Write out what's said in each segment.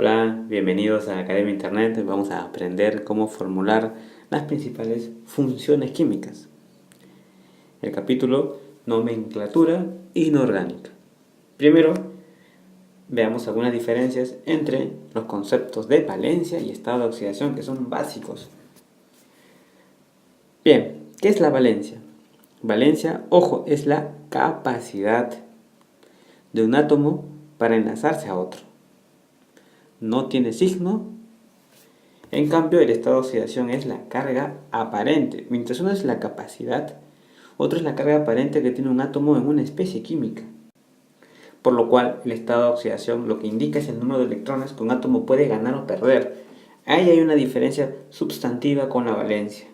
Hola, bienvenidos a Academia Internet. Vamos a aprender cómo formular las principales funciones químicas. El capítulo Nomenclatura inorgánica. Primero, veamos algunas diferencias entre los conceptos de valencia y estado de oxidación, que son básicos. Bien, ¿qué es la valencia? Valencia, ojo, es la capacidad de un átomo para enlazarse a otro. No tiene signo. En cambio, el estado de oxidación es la carga aparente. Mientras uno es la capacidad, otro es la carga aparente que tiene un átomo en una especie química. Por lo cual, el estado de oxidación lo que indica es el número de electrones que un átomo puede ganar o perder. Ahí hay una diferencia sustantiva con la valencia.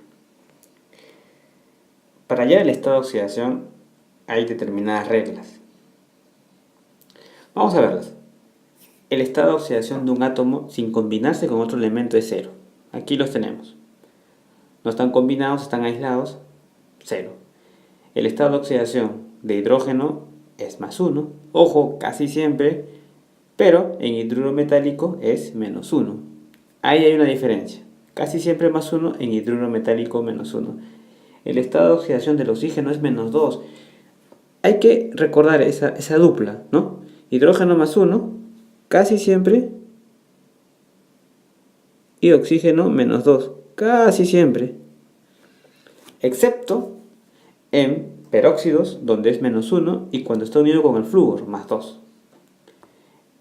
Para hallar el estado de oxidación hay determinadas reglas. Vamos a verlas. El estado de oxidación de un átomo sin combinarse con otro elemento es 0. Aquí los tenemos. No están combinados, están aislados, 0. El estado de oxidación de hidrógeno es +1. Ojo, casi siempre, pero en hidruro metálico es -1. Ahí hay una diferencia. Casi siempre +1, en hidruro metálico -1. El estado de oxidación del oxígeno es -2. Hay que recordar esa dupla, ¿no? Hidrógeno +1, casi siempre, y oxígeno -2, casi siempre. Excepto en peróxidos, donde es -1, y cuando está unido con el flúor, +2.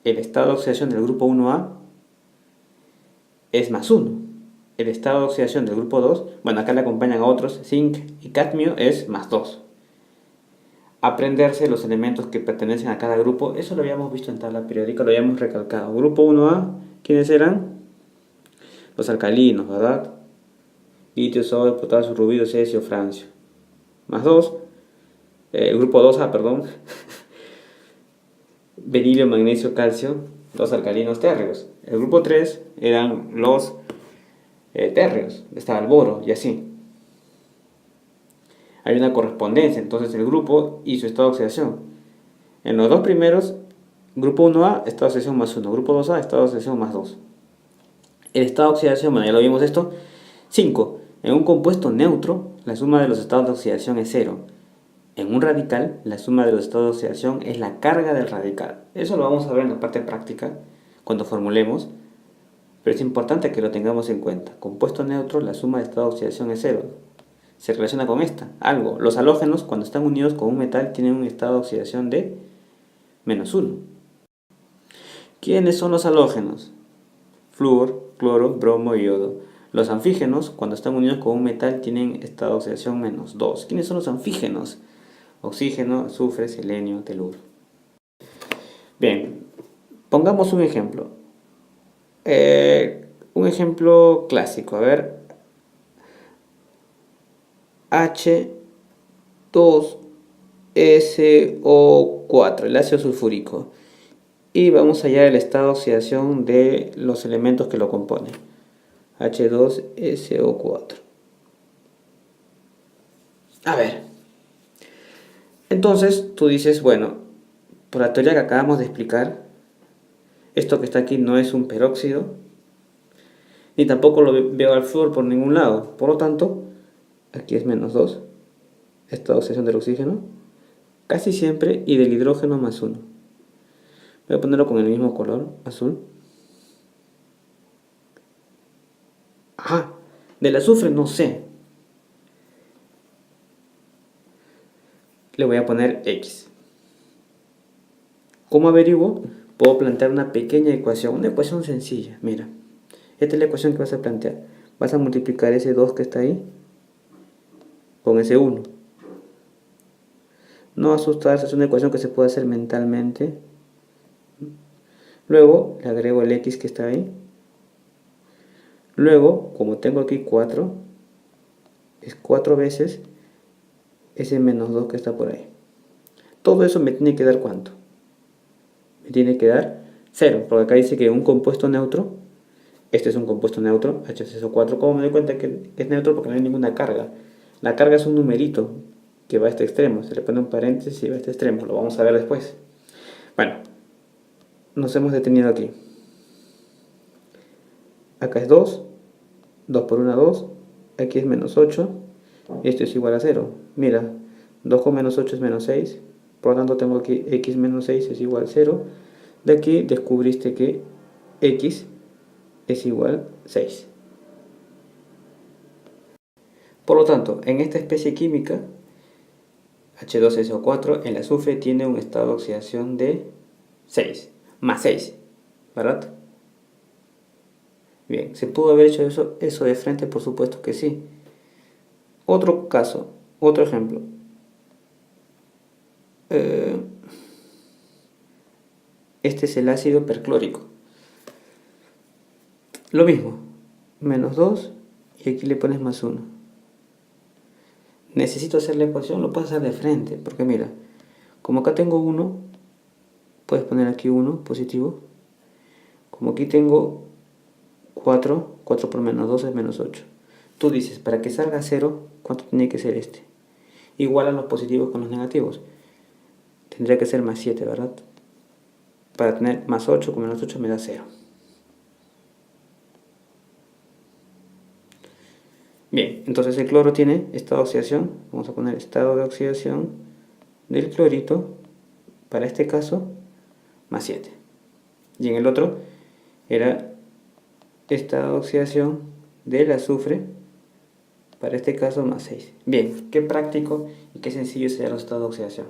El estado de oxidación del grupo 1A es +1. El estado de oxidación del grupo 2, bueno, acá le acompañan a otros, zinc y cadmio, es +2. Aprenderse los elementos que pertenecen a cada grupo, eso lo habíamos visto en tabla periódica, lo habíamos recalcado. Grupo 1A, ¿quiénes eran? Los alcalinos, ¿verdad? Litio, sodio, potasio, rubilo, cesio, francio. +2. Grupo 2A, perdón. Berilio, magnesio, calcio, los alcalinos térreos. El grupo 3 eran los térreos, estaba el boro y así. Hay una correspondencia, entonces el grupo y su estado de oxidación. En los dos primeros, grupo 1A, estado de oxidación +1, grupo 2A, estado de oxidación +2. El estado de oxidación, bueno, ya lo vimos esto. 5. En un compuesto neutro, la suma de los estados de oxidación es 0. En un radical, la suma de los estados de oxidación es la carga del radical. Eso lo vamos a ver en la parte práctica, cuando formulemos, pero es importante que lo tengamos en cuenta. Compuesto neutro, la suma de estados de oxidación es 0. Se relaciona con esta, algo. Los halógenos, cuando están unidos con un metal, tienen un estado de oxidación de -1. ¿Quiénes son los halógenos? Flúor, cloro, bromo y yodo. Los anfígenos, cuando están unidos con un metal, tienen estado de oxidación -2. ¿Quiénes son los anfígenos? Oxígeno, azufre, selenio, teluro. Bien, pongamos un ejemplo. Un ejemplo clásico. A ver. H2SO4, el ácido sulfúrico. Y vamos a hallar el estado de oxidación de los elementos que lo componen. H2SO4. A ver. Entonces tú dices, bueno, por la teoría que acabamos de explicar, esto que está aquí no es un peróxido, ni tampoco lo veo al flúor por ningún lado. Por lo tanto, aquí es -2, estado de oxidación del oxígeno, casi siempre, y del hidrógeno +1. Voy a ponerlo con el mismo color, azul. Ajá, del azufre no sé. Le voy a poner X. ¿Cómo averiguo? Puedo plantear una pequeña ecuación, una ecuación sencilla. Mira, esta es la ecuación que vas a plantear. Vas a multiplicar ese 2 que está ahí con ese 1. No asustarse, es una ecuación que se puede hacer mentalmente. Luego le agrego el X que está ahí. Luego, como tengo aquí 4, es 4 veces ese -2 que está por ahí. Todo eso me tiene que dar ¿cuánto? Me tiene que dar 0, porque acá dice que un compuesto neutro, este es un compuesto neutro, H2SO4. ¿Cómo me doy cuenta que es neutro? Porque no hay ninguna carga. La carga es un numerito que va a este extremo, se le pone un paréntesis y va a este extremo, lo vamos a ver después. Bueno, nos hemos detenido aquí. acá es 2, 2 por 1, 2, aquí es menos 8, esto es igual a 0. Mira, 2 con menos 8 es menos 6, por lo tanto tengo aquí x menos 6 es igual a 0. De aquí descubriste que x es igual a 6. Por lo tanto, en esta especie química, H2SO4, el azufre tiene un estado de oxidación de 6, más 6, ¿verdad? Bien, ¿se pudo haber hecho eso de frente? Por supuesto que sí. Otro caso, otro ejemplo. Este es el ácido perclórico. Lo mismo, menos 2 y aquí le pones más 1. Necesito hacer la ecuación, lo puedo hacer de frente, porque mira, como acá tengo 1, puedes poner aquí 1 positivo. Como aquí tengo 4, 4 por menos 2 es menos 8. Tú dices, para que salga 0, ¿cuánto tiene que ser este? Igual a los positivos con los negativos. Tendría que ser más 7, ¿verdad? Para tener más 8 con menos 8 me da 0. Bien, entonces el cloro tiene estado de oxidación. Vamos a poner estado de oxidación del clorito, para este caso, más 7. Y en el otro era estado de oxidación del azufre, para este caso, más 6. Bien, qué práctico y qué sencillo sería el estado de oxidación.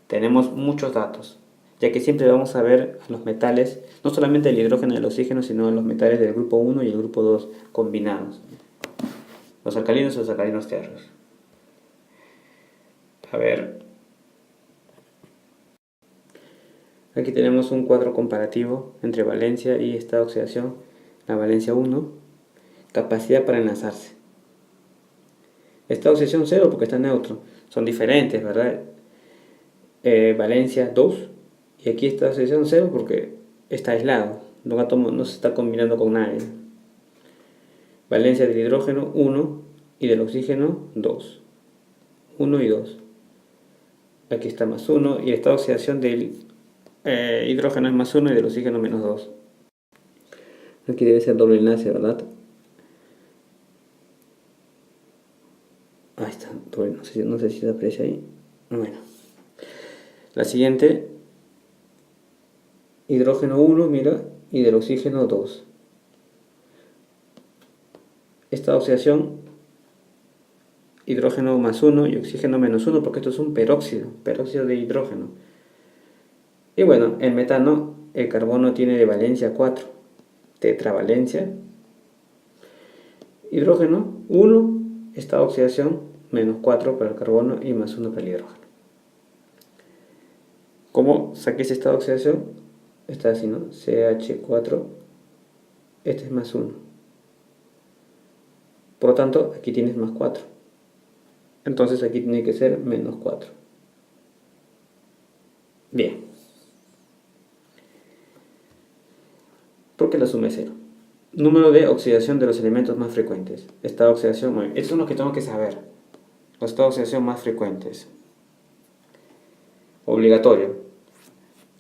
Tenemos muchos datos, ya que siempre vamos a ver a los metales, no solamente el hidrógeno y el oxígeno, sino los metales del grupo 1 y el grupo 2 combinados. Los alcalinos y los alcalinos tierros. A ver. Aquí tenemos un cuadro comparativo entre valencia y estado de oxidación. La valencia 1, capacidad para enlazarse. Estado de oxidación 0 porque está neutro. Son diferentes, ¿verdad? Valencia 2. Y aquí está oxidación 0 porque está aislado. Los átomos no se está combinando con nadie. Valencia del hidrógeno 1 y del oxígeno 2. 1 y 2. Aquí está más 1 y el estado de oxidación del hidrógeno es más 1 y del oxígeno menos 2. Aquí debe ser doble enlace, ¿verdad? Ahí está, no sé si se aprecia ahí. Bueno. La siguiente, hidrógeno 1, mira, y del oxígeno 2. Esta oxidación, hidrógeno más 1 y oxígeno menos 1, porque esto es un peróxido de hidrógeno. Y bueno, el metano, el carbono tiene de valencia 4, tetravalencia. Hidrógeno 1, esta oxidación, menos 4 para el carbono y más 1 para el hidrógeno. ¿Cómo saqué ese estado de oxidación? Está así, ¿no? CH4, este es más 1. Por lo tanto, aquí tienes más 4. Entonces aquí tiene que ser menos 4. Bien. ¿Por qué la suma es 0? Número de oxidación de los elementos más frecuentes. Estado de oxidación, bueno, estos son los que tengo que saber. Los estados de oxidación más frecuentes. Obligatorio.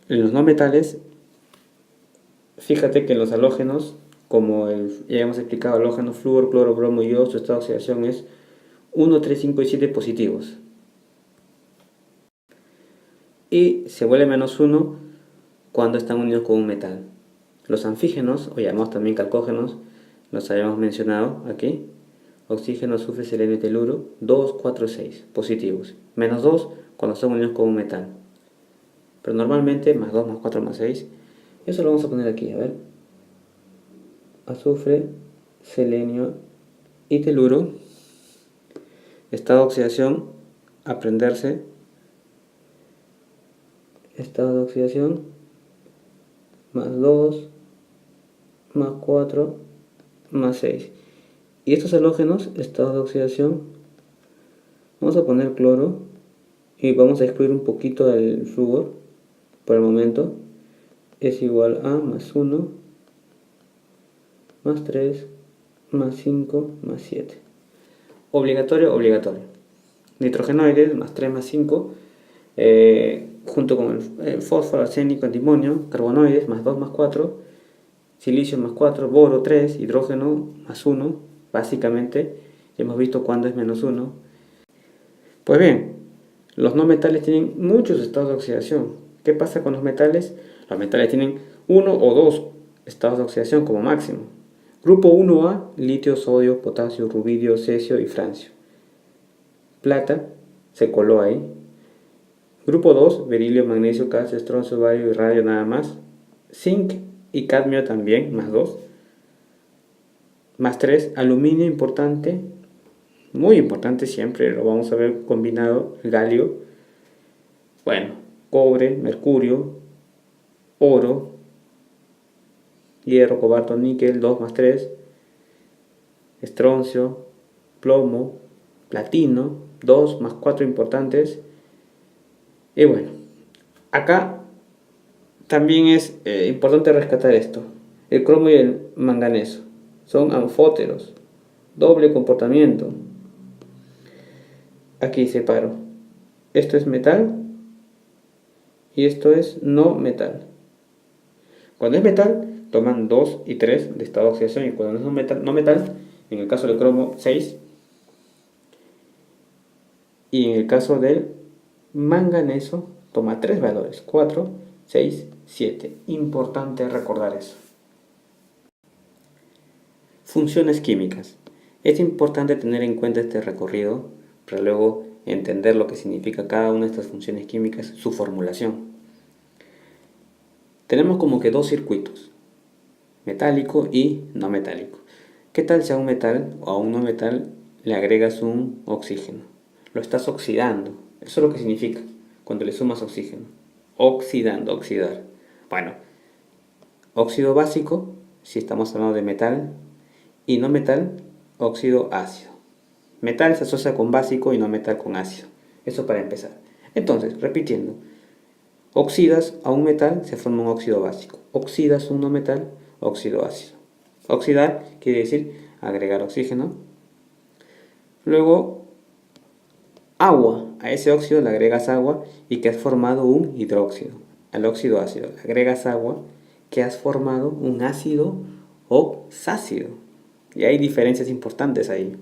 En los no metales, fíjate que en los halógenos, como ya hemos explicado, halógeno, flúor, cloro, bromo y yodo, su estado de oxidación es 1, 3, 5 y 7 positivos. Y se vuelve menos 1 cuando están unidos con un metal. Los anfígenos, o llamados también calcógenos, los habíamos mencionado aquí. Oxígeno, azufre, selenio y teluro, 2, 4, 6, positivos. Menos 2 cuando están unidos con un metal. Pero normalmente, más 2, más 4, más 6. Eso lo vamos a poner aquí, a ver. Azufre, selenio y teluro. Estado de oxidación, aprenderse. Estado de oxidación, más 2, más 4, más 6. Y estos halógenos, estado de oxidación, vamos a poner cloro y vamos a excluir un poquito del flúor por el momento. Es igual a más 1, más 3, más 5, más 7. Obligatorio, obligatorio. Nitrogenoides, más 3, más 5, junto con el fósforo, arsénico, antimonio. Carbonoides, más 2, más 4. silicio más 4, boro 3, hidrógeno más 1, básicamente. Ya hemos visto cuándo es menos 1. Pues bien, los no metales tienen muchos estados de oxidación. ¿Qué pasa con los metales? Los metales tienen uno o dos estados de oxidación como máximo. Grupo 1A, litio, sodio, potasio, rubidio, cesio y francio. Plata, se coló ahí. Grupo 2, berilio, magnesio, calcio, estroncio, bario y radio nada más. Zinc y cadmio también, más 2. Más 3, aluminio importante, muy importante siempre, lo vamos a ver combinado, galio. Bueno, cobre, mercurio, oro, hierro, cobalto, níquel, 2 más 3. Estroncio, plomo, platino, 2 más 4 importantes. Y bueno, acá también es importante rescatar esto. El cromo y el manganeso son anfóteros, doble comportamiento. Aquí separo. Esto es metal y esto es no metal. Cuando es metal, toman 2 y 3 de estado de oxidación, y cuando es no metal, en el caso del cromo 6, y en el caso del manganeso toma 3 valores, 4, 6, 7. Importante recordar eso. Funciones químicas. Es importante tener en cuenta este recorrido para luego entender lo que significa cada una de estas funciones químicas, su formulación. Tenemos como que dos circuitos, metálico y no metálico. ¿Qué tal si a un metal o a un no metal le agregas un oxígeno? Lo estás oxidando. Eso es lo que significa cuando le sumas oxígeno. Oxidando, oxidar. Bueno, óxido básico, si estamos hablando de metal, y no metal, óxido ácido. Metal se asocia con básico y no metal con ácido. Eso para empezar. Entonces, repitiendo, oxidas a un metal, se forma un óxido básico. Oxidas un no metal, óxido ácido. Oxidar quiere decir agregar oxígeno. Luego, agua. A ese óxido le agregas agua y que has formado un hidróxido. Al óxido ácido le agregas agua que has formado un ácido oxácido. Y hay diferencias importantes ahí.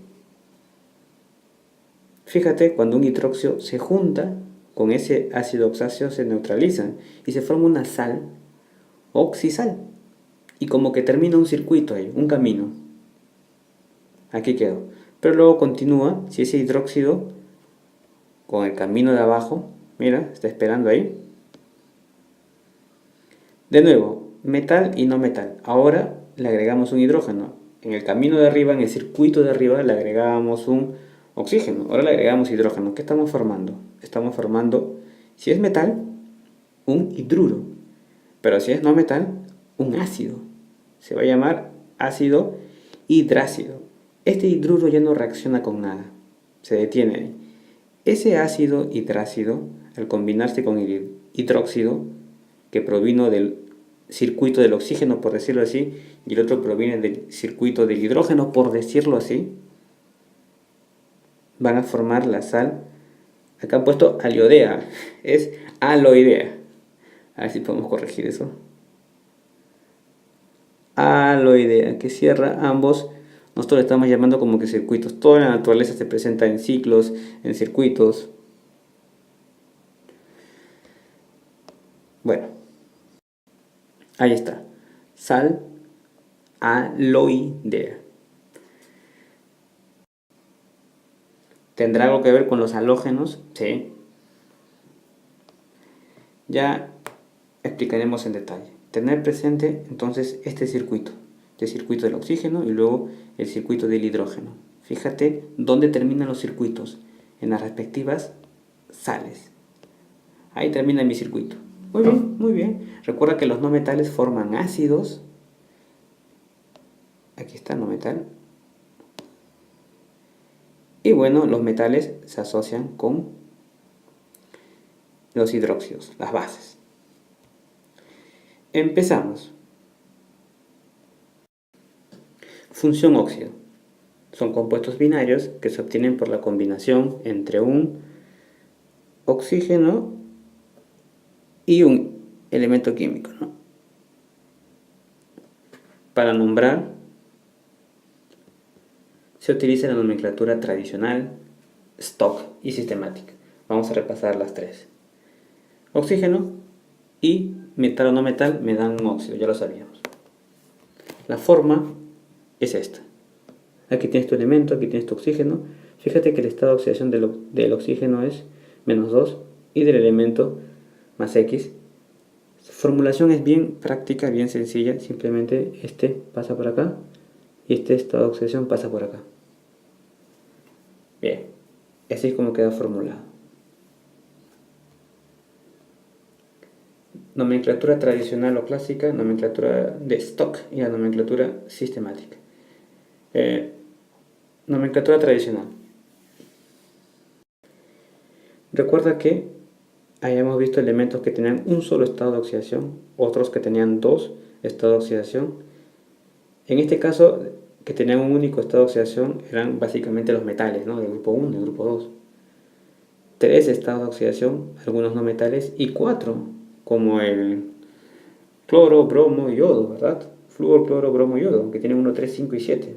Fíjate, cuando un hidróxido se junta con ese ácido oxáceo se neutralizan y se forma una sal oxisal. Y como que termina un circuito ahí, un camino. Aquí quedó. Pero luego continúa, si ese hidróxido con el camino de abajo, mira, está esperando ahí. De nuevo, metal y no metal. Ahora le agregamos un hidrógeno. En el camino de arriba, en el circuito de arriba, le agregábamos un oxígeno. Ahora le agregamos hidrógeno. ¿Qué estamos formando? Estamos formando, si es metal, un hidruro. Pero si es no metal, un ácido. Se va a llamar ácido hidrácido. Este hidruro ya no reacciona con nada. Se detiene ahí. Ese ácido hidrácido, al combinarse con el hidróxido, que provino del circuito del oxígeno, por decirlo así, y el otro proviene del circuito del hidrógeno, por decirlo así, van a formar la sal. Acá han puesto aliodea, es aloidea. A ver si podemos corregir eso. Aloidea, que cierra ambos. Nosotros le estamos llamando como que circuitos. Toda la naturaleza se presenta en ciclos, en circuitos. Bueno, ahí está. Sal aloidea. ¿Tendrá algo que ver con los halógenos? Sí. Ya explicaremos en detalle. Tener presente entonces este circuito. El circuito del oxígeno y luego el circuito del hidrógeno. Fíjate dónde terminan los circuitos. En las respectivas sales. Ahí termina mi circuito. Muy bien, muy bien. Recuerda que los no metales forman ácidos. Aquí está no metal. Y bueno, los metales se asocian con los hidróxidos, las bases. Empezamos. Función óxido. Son compuestos binarios que se obtienen por la combinación entre un oxígeno y un elemento químico, ¿no? Para nombrar se utiliza la nomenclatura tradicional, stock y sistemática. Vamos a repasar las tres. Oxígeno y metal o no metal me dan un óxido, ya lo sabíamos. La forma es esta. Aquí tienes tu elemento, aquí tienes tu oxígeno. Fíjate que el estado de oxidación del oxígeno es -2 y del elemento más X. Su formulación es bien práctica, bien sencilla. Simplemente este pasa por acá y este estado de oxidación pasa por acá. Bien, así es como queda formulado. Nomenclatura tradicional o clásica, nomenclatura de stock y la nomenclatura sistemática. Nomenclatura tradicional. Recuerda que hayamos visto elementos que tenían un solo estado de oxidación, otros que tenían dos estados de oxidación. En este caso, que tenían un único estado de oxidación, eran básicamente los metales, ¿no? Del grupo 1 y del grupo 2. 3 estados de oxidación, algunos no metales, y 4, como el cloro, bromo y yodo, ¿verdad? Flúor, cloro, bromo y yodo, que tienen 1, 3, 5 y 7.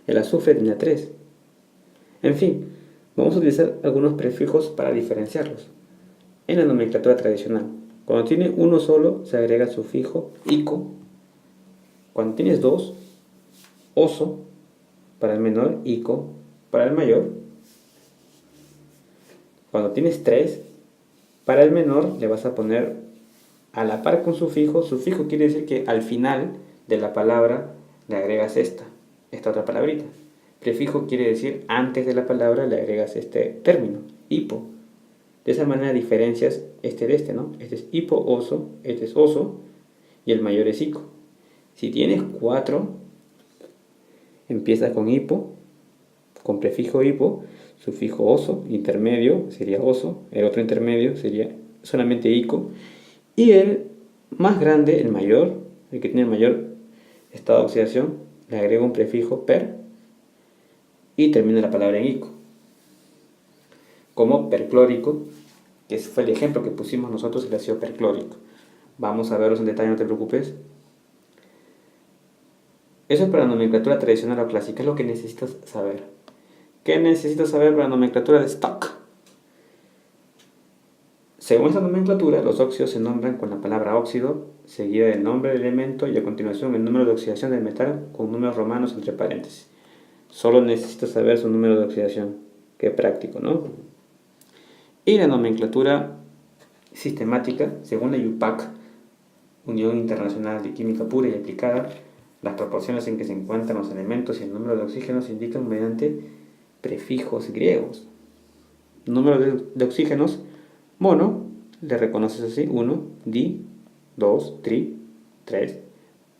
El azufre tenía 3. En fin, vamos a utilizar algunos prefijos para diferenciarlos. En la nomenclatura tradicional, cuando tiene uno solo, se agrega el sufijo ico. Cuando tienes dos, oso para el menor, ico para el mayor. Cuando tienes tres, para el menor le vas a poner a la par con sufijo. Sufijo quiere decir que al final de la palabra le agregas esta otra palabrita. Prefijo quiere decir antes de la palabra le agregas este término, hipo. De esa manera diferencias este de este, ¿no? Este es hipo, oso, este es oso y el mayor es ico. Si tienes 4, empiezas con hipo, con prefijo hipo, sufijo oso, intermedio sería oso, el otro intermedio sería solamente ico, y el más grande, el mayor, el que tiene el mayor estado de oxidación, le agrego un prefijo per y termina la palabra en ico. Como perclórico, que fue el ejemplo que pusimos nosotros, el ácido perclórico. Vamos a verlos en detalle, no te preocupes. Eso es para la nomenclatura tradicional o clásica, es lo que necesitas saber. ¿Qué necesitas saber para la nomenclatura de stock? Según esta nomenclatura, los óxidos se nombran con la palabra óxido, seguida del nombre del elemento y a continuación el número de oxidación del metal con números romanos entre paréntesis. Solo necesitas saber su número de oxidación. Qué práctico, ¿no? Y la nomenclatura sistemática, según la UPAC, Unión Internacional de Química Pura y Aplicada, las proporciones en que se encuentran los elementos y el número de oxígenos se indican mediante prefijos griegos. Número de oxígenos, mono, le reconoces así, 1, di, 2, tri, 3,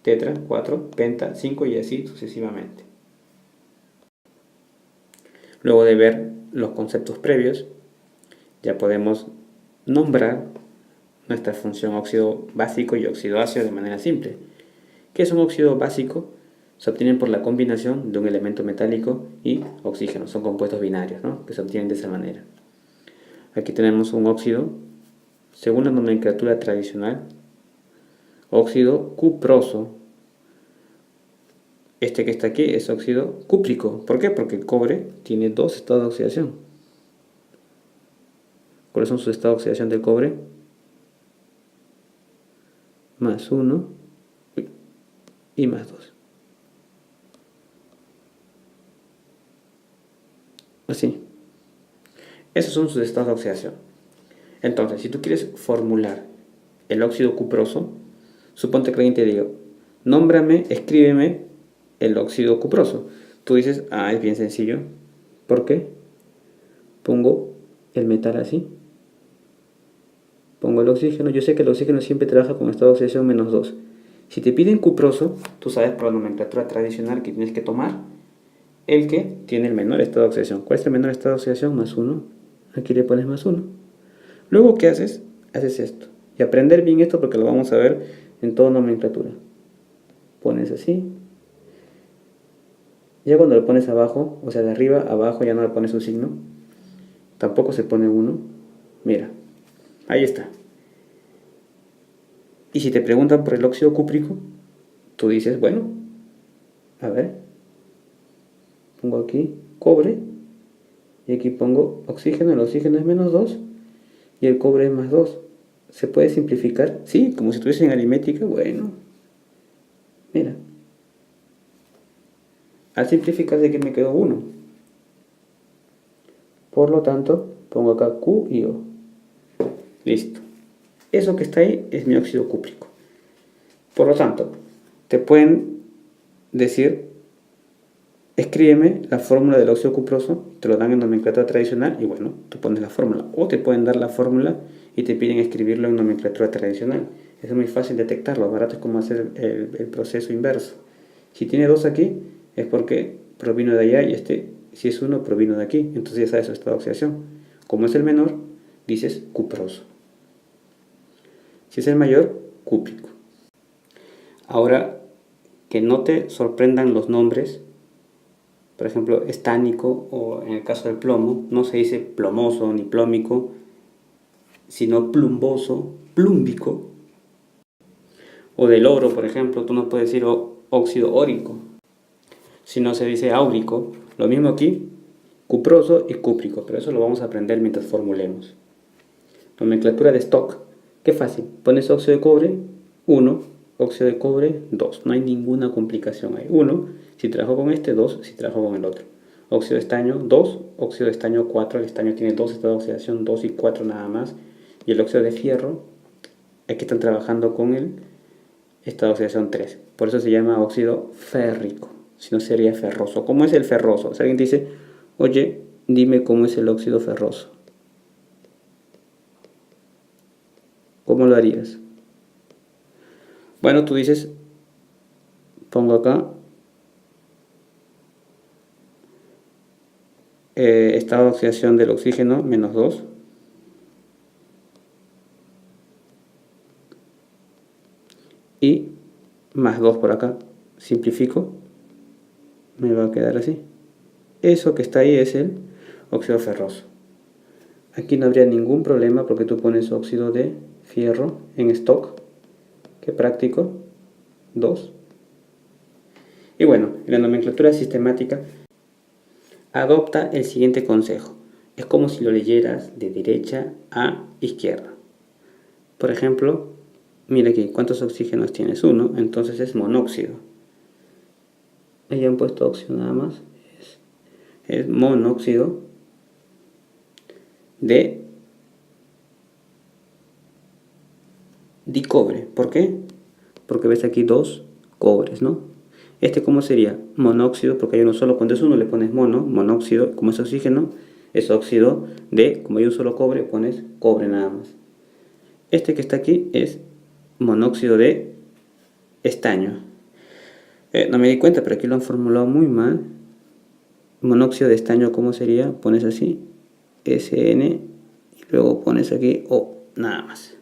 tetra, 4, penta, 5 y así sucesivamente. Luego de ver los conceptos previos, ya podemos nombrar nuestra función óxido básico y óxido ácido de manera simple. ¿Qué es un óxido básico? Se obtienen por la combinación de un elemento metálico y oxígeno. Son compuestos binarios, ¿no? Que se obtienen de esa manera. Aquí tenemos un óxido, según la nomenclatura tradicional, óxido cuproso. Este que está aquí es óxido cúprico. ¿Por qué? Porque el cobre tiene dos estados de oxidación. ¿Cuáles son sus estados de oxidación del cobre? +1 y +2. Así. Esos son sus estados de oxidación. Entonces, si tú quieres formular el óxido cuproso, suponte que alguien te diga, nómbrame, escríbeme el óxido cuproso. Tú dices, es bien sencillo. ¿Por qué? Pongo el metal así. Pongo el oxígeno. Yo sé que el oxígeno siempre trabaja con estado de oxidación -2. Si te piden cuproso, tú sabes por la nomenclatura tradicional que tienes que tomar el que tiene el menor estado de oxidación. ¿Cuál es el menor estado de oxidación? +1. Aquí le pones +1. Luego, ¿qué haces? Haces esto. Y aprender bien esto porque lo vamos a ver en toda nomenclatura. Pones así. Ya cuando lo pones abajo, o sea, de arriba a abajo, ya no le pones un signo. Tampoco se pone 1. Mira, ahí está. Y si te preguntan por el óxido cúprico, tú dices, bueno, a ver, pongo aquí cobre y aquí pongo oxígeno. El oxígeno es -2 y el cobre es +2. ¿Se puede simplificar? Sí, como si estuviese en aritmética. Bueno, mira, al simplificar de que me quedó 1. Por lo tanto, pongo acá Q y O. Listo. Eso que está ahí es mi óxido cúprico. Por lo tanto, te pueden decir, escríbeme la fórmula del óxido cuproso, te lo dan en nomenclatura tradicional y bueno, tú pones la fórmula. O te pueden dar la fórmula y te piden escribirlo en nomenclatura tradicional. Es muy fácil detectarlo, barato es como hacer el proceso inverso. Si tiene 2 aquí, es porque provino de allá y si es 1, provino de aquí. Entonces ya sabes su estado de oxidación. Como es el menor, dices cuproso. Si es el mayor, cúprico. Ahora, que no te sorprendan los nombres. Por ejemplo, estánico o en el caso del plomo, no se dice plomoso ni plómico, sino plumboso, plúmbico. O del oro, por ejemplo, tú no puedes decir óxido órico, sino se dice áurico. Lo mismo aquí, cuproso y cúprico, pero eso lo vamos a aprender mientras formulemos. Nomenclatura de stock, qué fácil, pones óxido de cobre, 1, óxido de cobre, 2, no hay ninguna complicación ahí. 1, si trabajo con este, 2, si trabajo con el otro. Óxido de estaño, 2, óxido de estaño, 4, el estaño tiene 2 estados de oxidación, 2 y 4 nada más. Y el óxido de fierro, aquí están trabajando con el estado de oxidación 3. Por eso se llama óxido férrico, si no sería ferroso. ¿Cómo es el ferroso? Si alguien te dice, oye, dime cómo es el óxido ferroso, ¿cómo lo harías? Bueno, tú dices, pongo acá, estado de oxidación del oxígeno, -2. Y +2 por acá. Simplifico, me va a quedar así. Eso que está ahí es el óxido ferroso. Aquí no habría ningún problema porque tú pones óxido de fierro en stock. Qué práctico. 2. Y bueno, en la nomenclatura sistemática adopta el siguiente consejo. Es como si lo leyeras de derecha a izquierda. Por ejemplo, mira aquí, ¿cuántos oxígenos tienes? 1, entonces es monóxido. Ahí han puesto óxido nada más. Es monóxido de dicobre. ¿Por qué? Porque ves aquí 2 cobres, ¿no? ¿Cómo sería? Monóxido, porque hay uno solo. Cuando es uno le pones monóxido, como es oxígeno, es óxido de, como hay un solo cobre, pones cobre nada más. Que está aquí es monóxido de estaño. No me di cuenta, pero aquí lo han formulado muy mal. Monóxido de estaño, ¿cómo sería? Pones así, SN, y luego pones aquí O, nada más.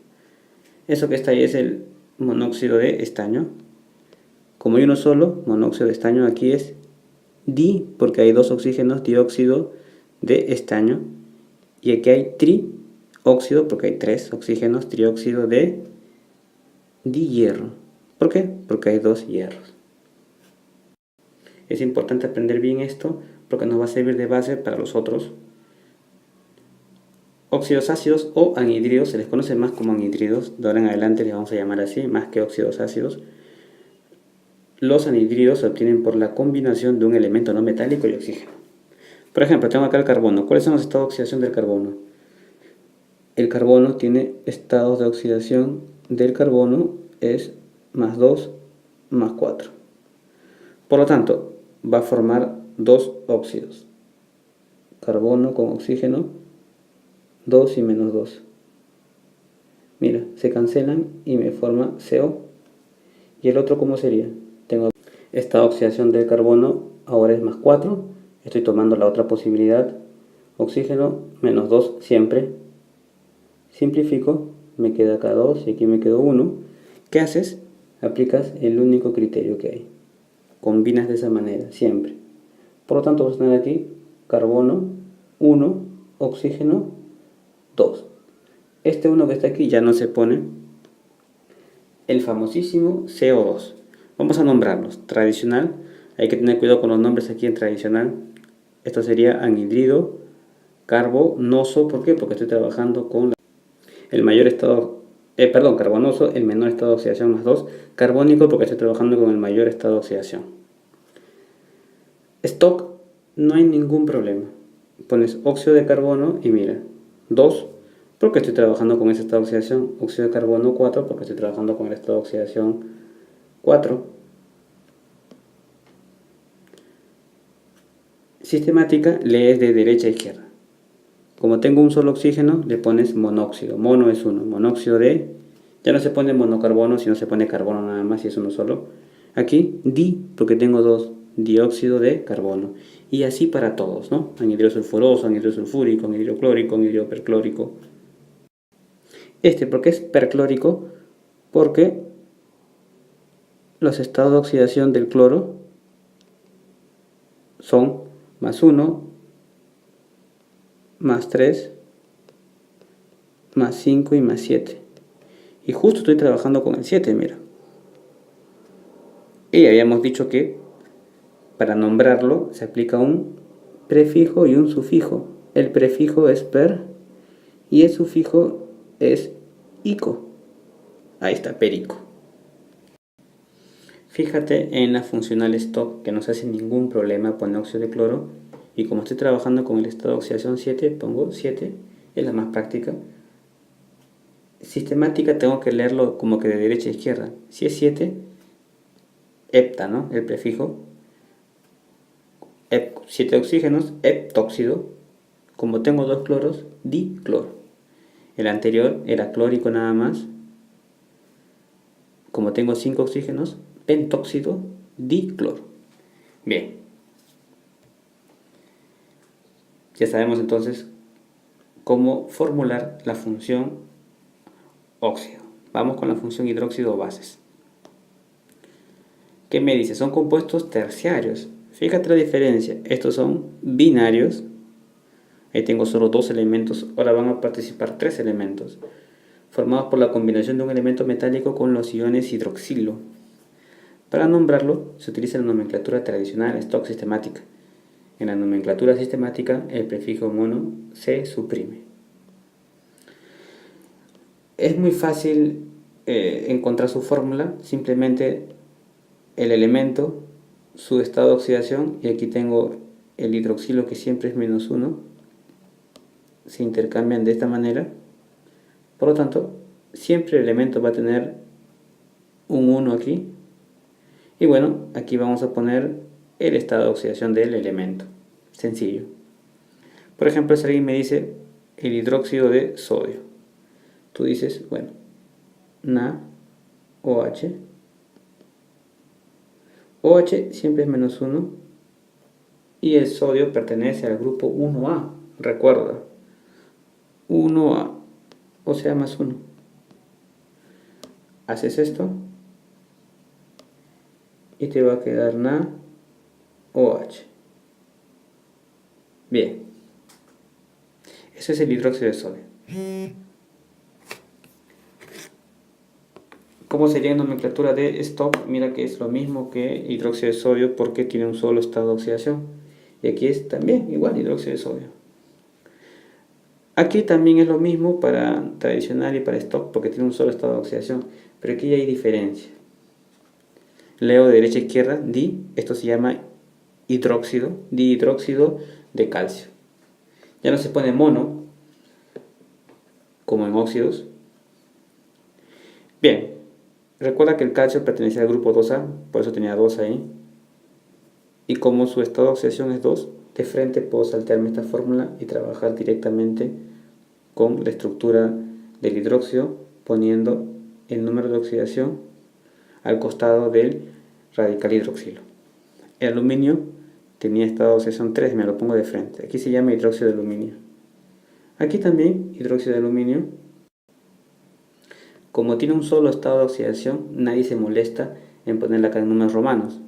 Eso que está ahí es el monóxido de estaño. Como hay uno solo, monóxido de estaño, aquí es di, porque hay 2 oxígenos, dióxido de estaño. Y aquí hay trióxido, porque hay 3 oxígenos, trióxido de dihierro. ¿Por qué? Porque hay 2 hierros. Es importante aprender bien esto porque nos va a servir de base para los otros. Óxidos ácidos o anhidridos, se les conoce más como anhidridos, de ahora en adelante les vamos a llamar así, más que óxidos ácidos. Los anhidridos se obtienen por la combinación de un elemento no metálico y oxígeno. Por ejemplo, tengo acá el carbono. ¿Cuáles son los estados de oxidación del carbono? El carbono tiene estados de oxidación del carbono es +2, +4. Por lo tanto, va a formar 2 óxidos. Carbono con oxígeno, 2 y -2. Mira, se cancelan y me forma CO. ¿Y el otro cómo sería? Tengo esta oxidación del carbono, ahora es +4. Estoy tomando la otra posibilidad. Oxígeno, -2 siempre. Simplifico, me queda acá 2 y aquí me quedó 1. ¿Qué haces? Aplicas el único criterio que hay. Combinas de esa manera, siempre. Por lo tanto, vas a tener aquí carbono, 1, oxígeno, 2. 1 que está aquí ya no se pone el famosísimo CO2. Vamos a nombrarlos. Tradicional, hay que tener cuidado con los nombres aquí en tradicional. Esto sería anhidrido carbonoso. ¿Por qué? Porque estoy trabajando con el mayor estado, carbonoso, el menor estado de oxidación más 2. Carbónico porque estoy trabajando con el mayor estado de oxidación. Stock, no hay ningún problema. Pones óxido de carbono y mira, 2 porque estoy trabajando con ese estado de oxidación. Óxido de carbono 4 porque estoy trabajando con el estado de oxidación 4. Sistemática, lees de derecha a izquierda. Como tengo un solo oxígeno, le pones monóxido. Mono es 1. Monóxido de... Ya no se pone monocarbono, sino se pone carbono nada más y es uno solo. Aquí, di, porque tengo 2. Dióxido de carbono. Y así para todos, ¿no? Anhidro sulfuroso, anhidro sulfúrico, anhidro clórico, anhidro perclórico. ¿Por qué es perclórico? Porque los estados de oxidación del cloro son más 1, más 3, más 5 y más 7. Y justo estoy trabajando con el 7, mira. Y habíamos dicho que para nombrarlo se aplica un prefijo y un sufijo. El prefijo es per y el sufijo es ico. Ahí está, perico. Fíjate en la funcional stock que no se hace ningún problema poner óxido de cloro. Y como estoy trabajando con el estado de oxidación 7, pongo 7, es la más práctica. Sistemática tengo que leerlo como que de derecha a izquierda. Si es 7, hepta, ¿no? El prefijo. 7 oxígenos, heptóxido. Como tengo 2 cloros, dicloro. El anterior era clórico nada más. Como tengo 5 oxígenos, pentóxido, dicloro. Bien. Ya sabemos entonces cómo formular la función óxido. Vamos con la función hidróxido bases. ¿Qué me dice? Son compuestos terciarios. Fíjate la diferencia. Estos son binarios. Ahí tengo solo 2 elementos. Ahora van a participar 3 elementos. Formados por la combinación de un elemento metálico con los iones hidroxilo. Para nombrarlo se utiliza la nomenclatura tradicional stock sistemática. En la nomenclatura sistemática el prefijo mono se suprime. Es muy fácil encontrar su fórmula. Simplemente el elemento, su estado de oxidación, y aquí tengo el hidroxilo que siempre es menos 1, se intercambian de esta manera. Por lo tanto, siempre el elemento va a tener un 1 aquí. Y bueno, aquí vamos a poner el estado de oxidación del elemento. Sencillo. Por ejemplo, si alguien me dice el hidróxido de sodio, tú dices, bueno, NaOH. OH siempre es menos 1 y el sodio pertenece al grupo 1A. Recuerda, 1A, o sea, más 1. Haces esto y te va a quedar NaOH. Bien, ese es el hidróxido de sodio. ¿Cómo sería en nomenclatura de stock? Mira que es lo mismo que hidróxido de sodio porque tiene un solo estado de oxidación. Y aquí es también igual hidróxido de sodio. Aquí también es lo mismo para tradicional y para stock porque tiene un solo estado de oxidación. Pero aquí hay diferencia. Leo de derecha a izquierda, esto se llama hidróxido, dihidróxido de calcio. Ya no se pone mono, como en óxidos. Bien, recuerda que el calcio pertenecía al grupo 2A, por eso tenía 2 ahí. Y como su estado de oxidación es 2, de frente puedo saltearme esta fórmula y trabajar directamente con la estructura del hidróxido, poniendo el número de oxidación al costado del radical hidroxilo. El aluminio tenía estado de oxidación 3, me lo pongo de frente. Aquí se llama hidróxido de aluminio. Aquí también hidróxido de aluminio. Como tiene un solo estado de oxidación, nadie se molesta en ponerle acá en números romanos.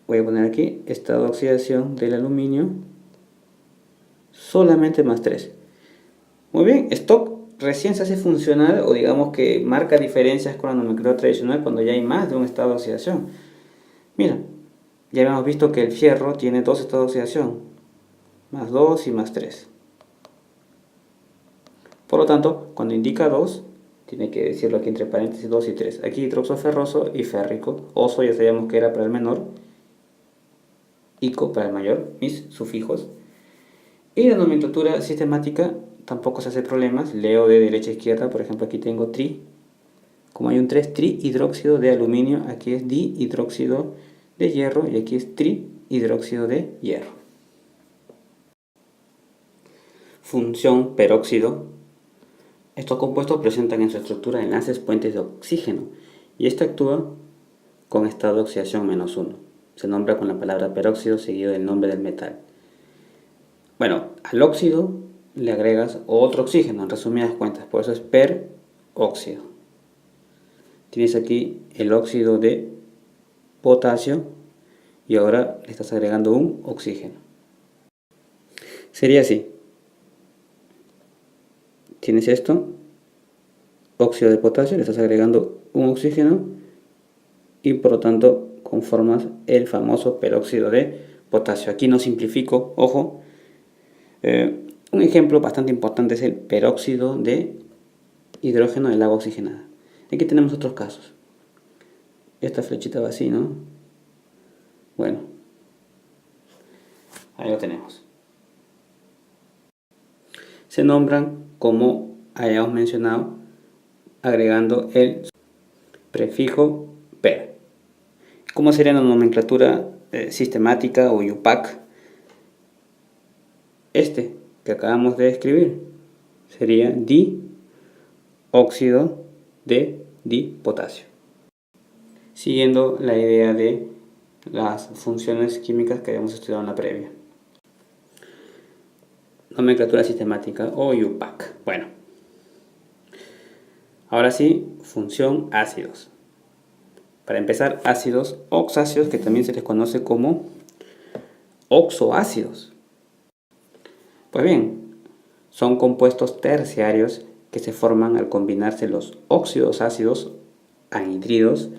Voy a poner aquí estado de oxidación del aluminio solamente más 3. Muy bien, stock recién se hace funcional o digamos que marca diferencias con la nomenclatura tradicional cuando ya hay más de un estado de oxidación. Mira, ya habíamos visto que el fierro tiene dos estados de oxidación, más 2 y más 3. Por lo tanto, cuando indica 2, tiene que decirlo aquí entre paréntesis 2 y 3. Aquí hidroxoferroso y férrico. Oso ya sabíamos que era para el menor. Ico para el mayor, mis sufijos. Y la nomenclatura sistemática tampoco se hace problemas. Leo de derecha a izquierda, por ejemplo aquí tengo tri. Como hay un 3, trihidróxido de aluminio, aquí es dihidróxido de hierro y aquí es trihidróxido de hierro. Función peróxido. Estos compuestos presentan en su estructura enlaces puentes de oxígeno y este actúa con estado de oxidación -1. Se nombra con la palabra peróxido seguido del nombre del metal. Bueno, al óxido le agregas otro oxígeno, en resumidas cuentas, por eso es peróxido. Tienes aquí el óxido de potasio y ahora le estás agregando un oxígeno. Sería así. Tienes esto, óxido de potasio, le estás agregando un oxígeno y por lo tanto conformas el famoso peróxido de potasio. Aquí no simplifico, ojo. Un ejemplo bastante importante es el peróxido de hidrógeno del agua oxigenada. Aquí tenemos otros casos. Esta flechita va así, ¿no? Bueno, ahí lo tenemos. Se nombran como hayamos mencionado, agregando el prefijo per. ¿Cómo sería la nomenclatura sistemática o IUPAC? Este que acabamos de escribir sería dióxido de dipotasio. Siguiendo la idea de las funciones químicas que habíamos estudiado en la previa. Nomenclatura sistemática o IUPAC. Bueno, ahora sí, función ácidos. Para empezar, ácidos oxáceos, que también se les conoce como oxoácidos. Pues bien, son compuestos terciarios que se forman al combinarse los óxidos ácidos anhidridos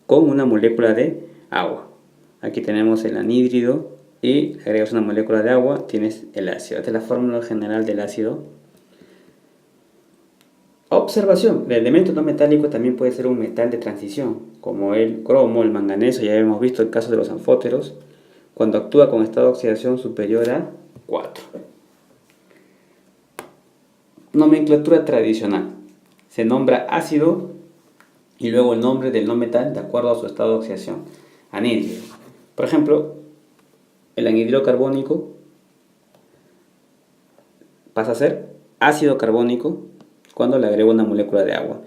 con una molécula de agua. Aquí tenemos el anhídrido y le agregas una molécula de agua, tienes el ácido. Esta es la fórmula general del ácido. Observación, el elemento no metálico también puede ser un metal de transición, como el cromo, el manganeso, ya hemos visto el caso de los anfóteros, cuando actúa con estado de oxidación superior a 4. Nomenclatura tradicional. Se nombra ácido y luego el nombre del no metal de acuerdo a su estado de oxidación. Anhídrido. Por ejemplo, el anhídrido carbónico pasa a ser ácido carbónico cuando le agrego una molécula de agua.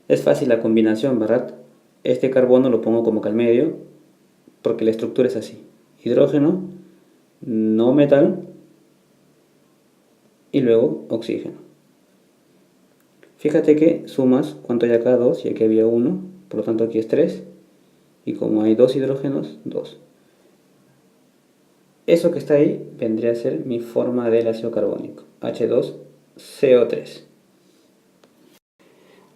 Es fácil la combinación, ¿verdad? Este carbono lo pongo como que al medio porque la estructura es así. Hidrógeno, no metal y luego oxígeno. Fíjate que sumas, ¿cuánto hay acá? 2 y aquí había 1, por lo tanto aquí es 3. Y como hay 2 hidrógenos, 2. Eso que está ahí vendría a ser mi forma del ácido carbónico, H2CO3.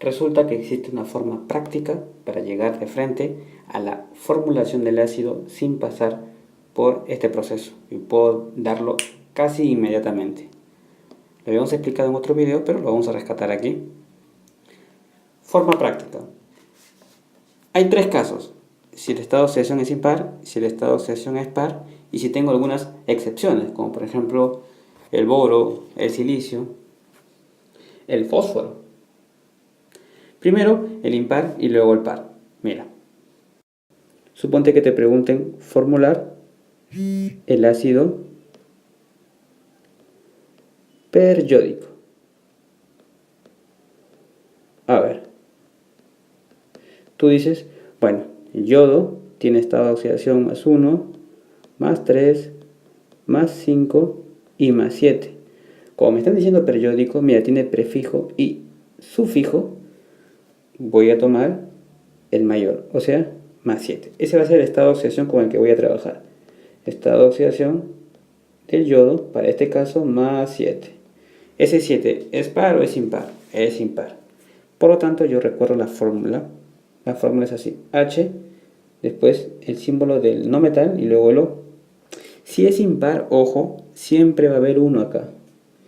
Resulta que existe una forma práctica para llegar de frente a la formulación del ácido sin pasar por este proceso. Y puedo darlo casi inmediatamente. Lo habíamos explicado en otro video, pero lo vamos a rescatar aquí. Forma práctica. Hay 3 casos. Si el estado de oxidación es impar, si el estado de oxidación es par y si tengo algunas excepciones, como por ejemplo el boro, el silicio, el fósforo. Primero el impar y luego el par. Mira, suponte que te pregunten formular el ácido periódico. A ver, tú dices, bueno, el yodo tiene estado de oxidación +1, +3, +5 y +7. Como me están diciendo periódico, mira, tiene prefijo y sufijo, voy a tomar el mayor, o sea, +7. Ese va a ser el estado de oxidación con el que voy a trabajar. Estado de oxidación del yodo, para este caso, +7. ¿Ese 7 es par o es impar? es impar. Por lo tanto, yo recuerdo la fórmula. La fórmula es así: H, después el símbolo del no metal y luego el O. Si es impar, ojo, siempre va a haber 1 acá.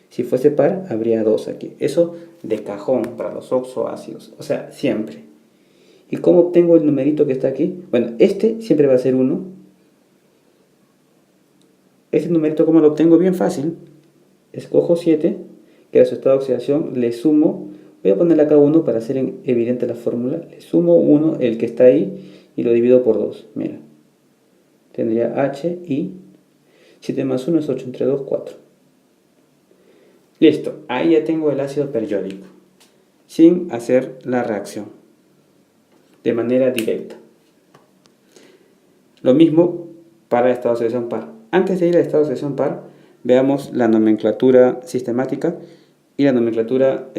Si fuese par, habría 2 aquí. Eso de cajón para los oxoácidos. O sea, siempre. ¿Y cómo obtengo el numerito que está aquí? Bueno, este siempre va a ser 1. Este numerito, ¿cómo lo obtengo? Bien fácil. Escojo 7, que era su estado de oxidación, le sumo, voy a ponerle acá 1 para hacer evidente la fórmula, le sumo 1, el que está ahí, y lo divido por 2. Mira, tendría H y 7 más 1 es 8, entre 2, 4. Listo, ahí ya tengo el ácido periódico, sin hacer la reacción, de manera directa. Lo mismo para el estado de oxidación par. Antes de ir al estado de oxidación par, veamos la nomenclatura sistemática y la nomenclatura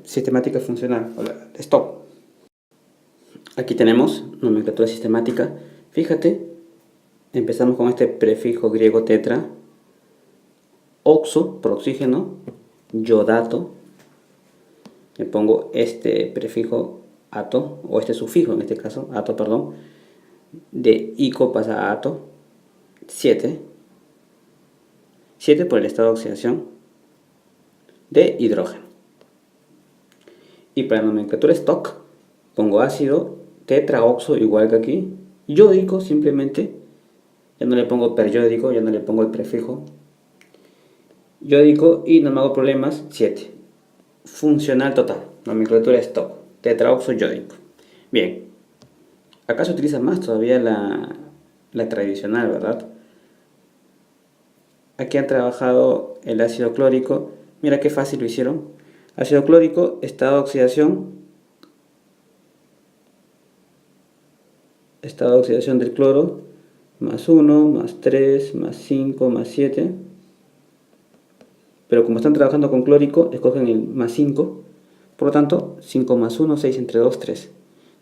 sistemática funcional, o la STOC. Aquí tenemos nomenclatura sistemática. Fíjate, empezamos con este prefijo griego tetra, oxo por oxígeno, yodato. Le pongo este prefijo ato, o este sufijo en este caso, ato, perdón. De ico pasa a ato, 7. 7 por el estado de oxidación de hidrógeno. Y para la nomenclatura stock pongo ácido tetraoxo igual que aquí, yódico simplemente, ya no le pongo periódico, ya no le pongo el prefijo, yódico, y no me hago problemas, 7. Funcional total, nomenclatura stock, tetraoxo yódico. Bien, acá se utiliza más todavía la tradicional, ¿verdad? Aquí han trabajado el ácido clórico. Mira qué fácil lo hicieron. Ácido clórico, estado de oxidación. Estado de oxidación del cloro. Más 1, más 3, más 5, más 7. Pero como están trabajando con clórico, escogen el más 5. Por lo tanto, 5 más 1, 6 entre 2, 3.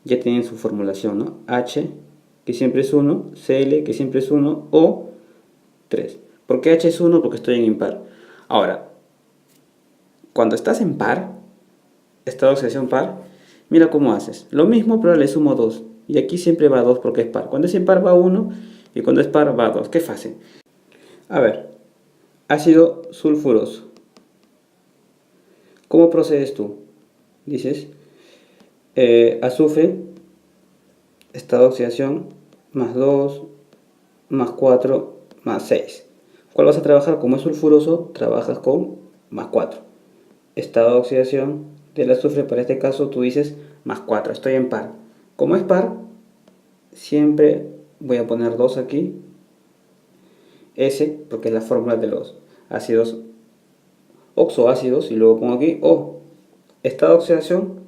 Ya tienen su formulación, ¿no? H, que siempre es 1. Cl, que siempre es 1. O, 3. ¿Por qué H es 1? Porque estoy en impar. Ahora, cuando estás en par, estado de oxidación par, mira cómo haces. Lo mismo, pero le sumo 2. Y aquí siempre va 2 porque es par. Cuando es impar va 1 y cuando es par va 2. Qué fácil. A ver, ácido sulfuroso. ¿Cómo procedes tú? Dices, azufre, estado de oxidación, más 2, más 4, más 6. ¿Cuál vas a trabajar? Como es sulfuroso, trabajas con más 4. Estado de oxidación del azufre, para este caso tú dices más 4, estoy en par. Como es par, siempre voy a poner 2 aquí, S, porque es la fórmula de los ácidos oxoácidos, y luego pongo aquí O. Estado de oxidación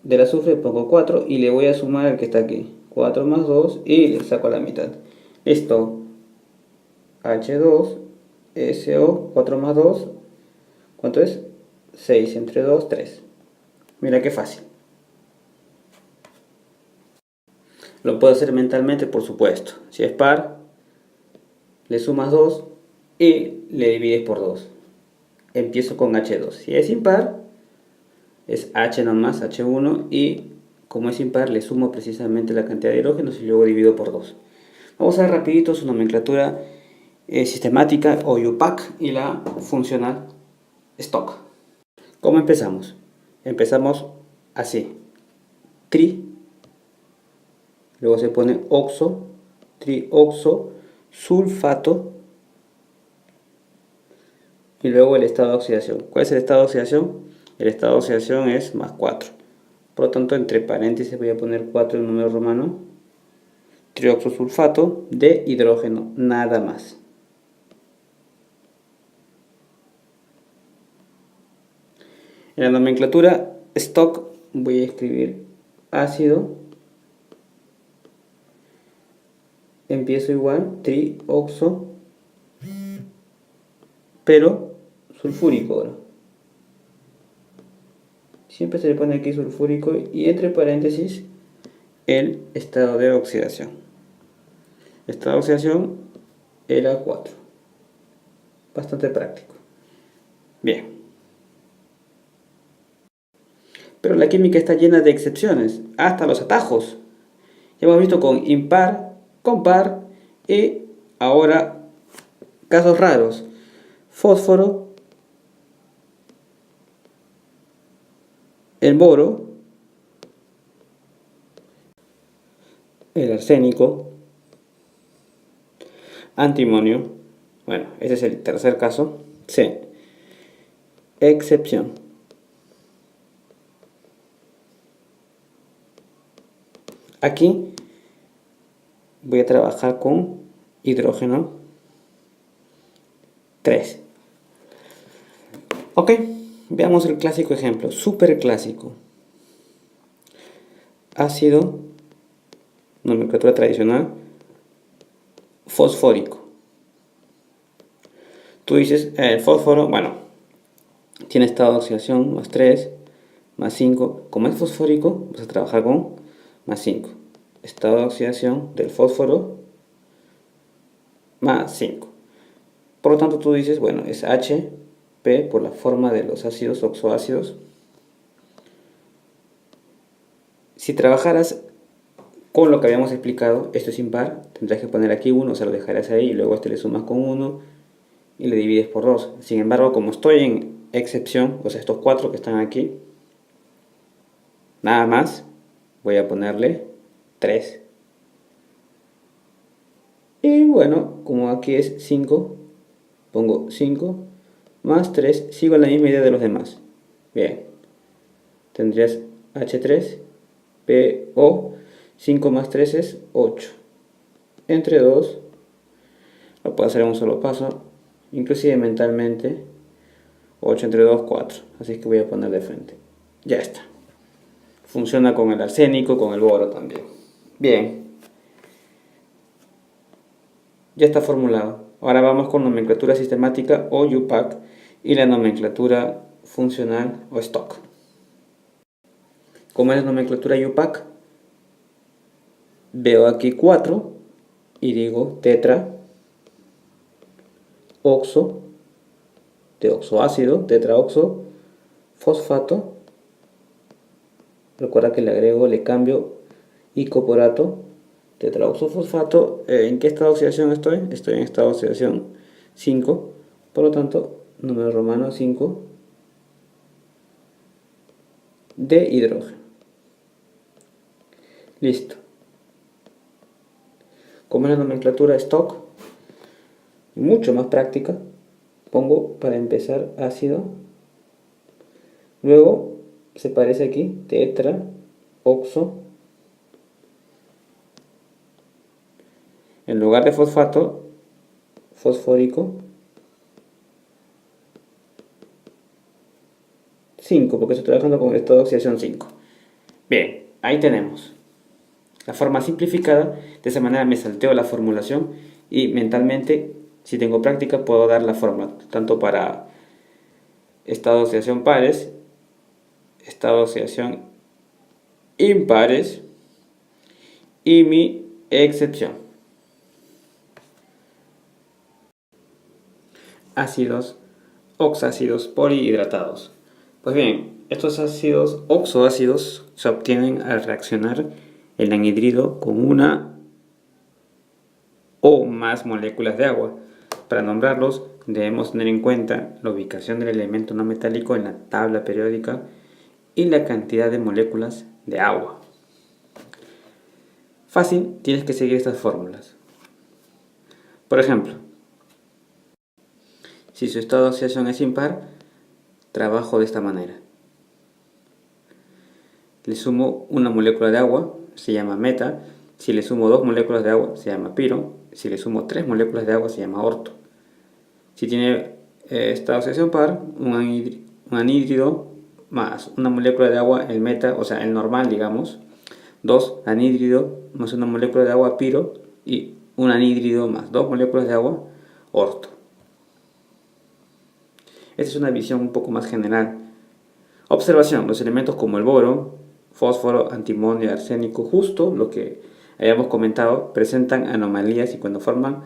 del azufre, pongo 4 y le voy a sumar el que está aquí, 4 más 2, y le saco la mitad. Listo, H2, SO, 4 más 2, ¿cuánto es? 6 entre 2, 3. Mira qué fácil. Lo puedo hacer mentalmente, por supuesto. Si es par, le sumas 2 y le divides por 2. Empiezo con H2. Si es impar, es H nomás, H1, y como es impar, le sumo precisamente la cantidad de hidrógenos y luego divido por 2. Vamos a ver rapidito su nomenclatura sistemática o UPAC y la funcional stock. ¿Cómo empezamos? Empezamos así. Tri, luego se pone oxo, trioxo, sulfato, y luego el estado de oxidación. ¿Cuál es el estado de oxidación? El estado de oxidación es más 4. Por lo tanto, entre paréntesis voy a poner 4 en número romano. Trioxosulfato de hidrógeno, nada más. En la nomenclatura stock voy a escribir ácido. Empiezo igual, trioxo, pero sulfúrico ahora. Siempre se le pone aquí sulfúrico y entre paréntesis el estado de oxidación. Estado de oxidación era 4. Bastante práctico. Bien. Pero la química está llena de excepciones, hasta los atajos. Ya hemos visto con impar, con par y ahora casos raros. Fósforo, el boro, el arsénico, antimonio. Bueno, ese es el tercer caso. C. Excepción. Aquí voy a trabajar con hidrógeno 3. Ok, veamos el clásico ejemplo, súper clásico. Ácido, nomenclatura tradicional, fosfórico. Tú dices, el fósforo, bueno, tiene estado de oxidación más 3, más 5. Como es fosfórico, vas a trabajar con más 5. Estado de oxidación del fósforo más 5. Por lo tanto, tú dices, bueno, es H, P por la forma de los ácidos oxoácidos. Si trabajaras con lo que habíamos explicado, esto es impar, tendrás que poner aquí 1, o sea, lo dejarás ahí y luego a este le sumas con 1 y le divides por 2. Sin embargo, como estoy en excepción, o sea, estos 4 que están aquí, nada más voy a ponerle 3. Y bueno, como aquí es 5, pongo 5 más 3, sigo la misma idea de los demás. Bien, tendrías H3, PO, 5 más 3 es 8. Entre 2, lo puedo hacer en un solo paso, inclusive mentalmente, 8 entre 2, 4. Así que voy a poner de frente. Ya está. Funciona con el arsénico, con el boro también. Bien. Ya está formulado. Ahora vamos con nomenclatura sistemática o UPAC y la nomenclatura funcional o stock. ¿Cómo es la nomenclatura UPAC? Veo aquí 4 y digo tetra, oxo, de oxoácido, tetraoxo, fosfato. Recuerda que le agrego, le cambio icoporato, tetraoxofosfato. ¿En qué estado de oxidación estoy? Estoy en estado de oxidación 5. Por lo tanto, número romano 5 de hidrógeno. Listo. Como es la nomenclatura stock, mucho más práctica, pongo para empezar ácido. Luego se parece aquí, tetra, oxo. En lugar de fosfato, fosfórico. 5, porque estoy trabajando con el estado de oxidación 5. Bien, ahí tenemos la forma simplificada. De esa manera me salteo la formulación y mentalmente, si tengo práctica, puedo dar la fórmula, tanto para estado de oxidación pares, estado de oxidación impares y mi excepción. Ácidos oxácidos polihidratados. Pues bien, estos ácidos oxoácidos se obtienen al reaccionar el anhidrido con una o más moléculas de agua. Para nombrarlos debemos tener en cuenta la ubicación del elemento no metálico en la tabla periódica y la cantidad de moléculas de agua. Fácil, tienes que seguir estas fórmulas. Por ejemplo, si su estado de oxidación es impar, trabajo de esta manera. Le sumo una molécula de agua, se llama meta. Si le sumo 2 moléculas de agua, se llama piro. Si le sumo 3 moléculas de agua, se llama orto. Si tiene estado de oxidación par, un anhídrido más una molécula de agua, el meta, o sea, el normal, digamos. 2 anhídrido más una molécula de agua, piro. Y un anhídrido más 2 moléculas de agua, orto. Esta es una visión un poco más general. Observación, los elementos como el boro, fósforo, antimonio, arsénico, justo lo que habíamos comentado, presentan anomalías y cuando forman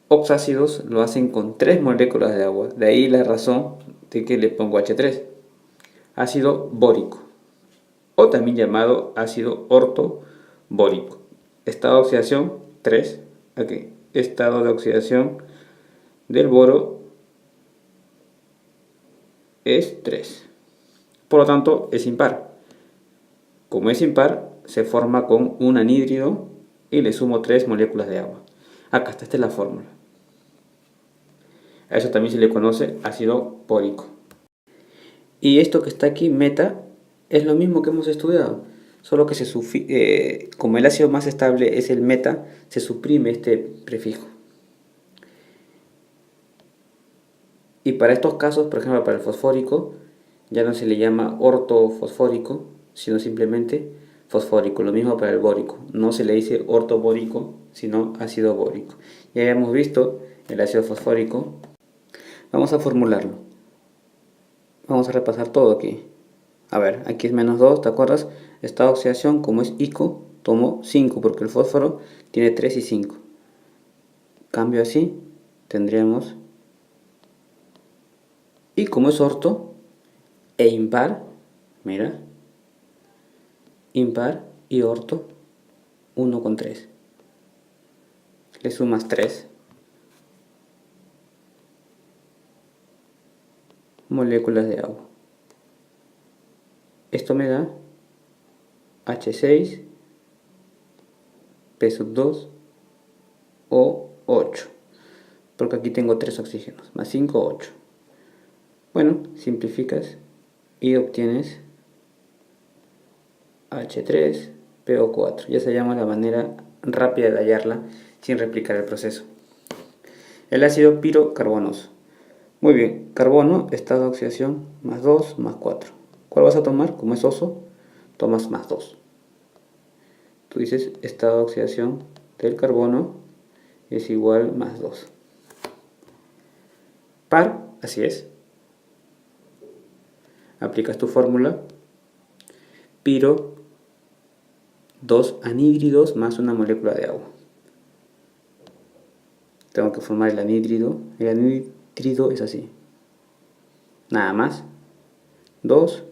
oxácidos lo hacen con 3 moléculas de agua. De ahí la razón de que le pongo H3. ácido bórico, o también llamado ácido ortobórico. Estado de oxidación 3. Aquí, estado de oxidación del boro es 3. Por lo tanto, es impar. Como es impar, se forma con un anhídrido y le sumo 3 moléculas de agua. Acá está, esta es la fórmula. A eso también se le conoce ácido bórico. Y esto que está aquí, meta, es lo mismo que hemos estudiado, solo que como el ácido más estable es el meta, se suprime este prefijo. Y para estos casos, por ejemplo para el fosfórico, ya no se le llama ortofosfórico, sino simplemente fosfórico. Lo mismo para el bórico, no se le dice ortobórico, sino ácido bórico. Ya habíamos visto el ácido fosfórico. Vamos a formularlo. Vamos a repasar todo aquí. A ver, aquí es menos 2, ¿te acuerdas? Estado de oxidación, como es ICO, tomo 5 porque el fósforo tiene 3 y 5. Cambio así, tendríamos... Y como es orto e impar, mira, impar y orto, 1 con 3. Le sumas 3 moléculas de agua. Esto me da H6, P2 o 8. Porque aquí tengo 3 oxígenos, más 5, 8. Bueno, simplificas y obtienes H3PO4. Ya se llama la manera rápida de hallarla sin replicar el proceso. El ácido pirocarbonoso. Muy bien, carbono, estado de oxidación, más 2, más 4. ¿Cuál vas a tomar? Como es oso, tomas más 2. Tú dices estado de oxidación del carbono es igual más 2. Par, así es. Aplicas tu fórmula. Piro, 2 anhídridos más una molécula de agua. Tengo que formar el anhídrido. El anhídrido es así. Nada más. 2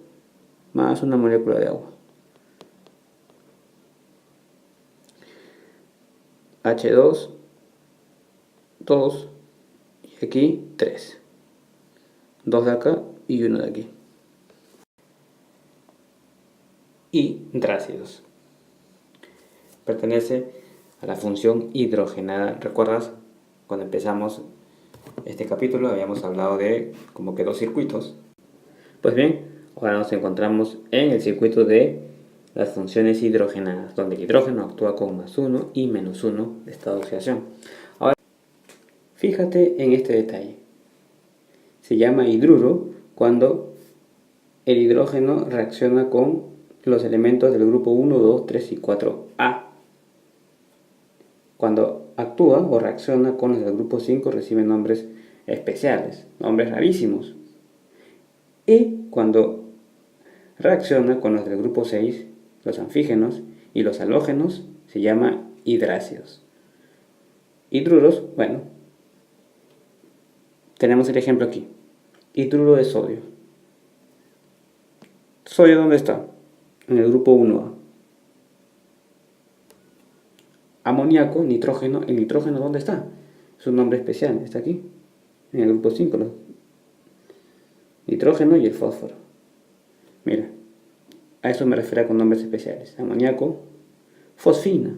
más una molécula de agua. H2, 2 y aquí 3. 2 de acá y 1 de aquí. Hidrácidos. Pertenece a la función hidrogenada. ¿Recuerdas? Cuando empezamos este capítulo habíamos hablado de como que 2 circuitos. Pues bien, ahora nos encontramos en el circuito de las funciones hidrogenadas, donde el hidrógeno actúa con más 1 y menos 1 de estado de oxidación. Ahora, fíjate en este detalle. Se llama hidruro cuando el hidrógeno reacciona con los elementos del grupo 1, 2, 3 y 4A. Cuando actúa o reacciona con los del grupo 5 recibe nombres especiales, nombres rarísimos. Y cuando reacciona con los del grupo 6, los anfígenos y los halógenos, se llama hidrácidos. Hidruros, bueno, tenemos el ejemplo aquí. Hidruro de sodio. ¿Sodio dónde está? En el grupo 1A. Amoníaco, nitrógeno. ¿El nitrógeno dónde está? Es un nombre especial, está aquí, en el grupo 5. Nitrógeno y el fósforo. Mira, a eso me refiero con nombres especiales. Amoníaco, fosfina.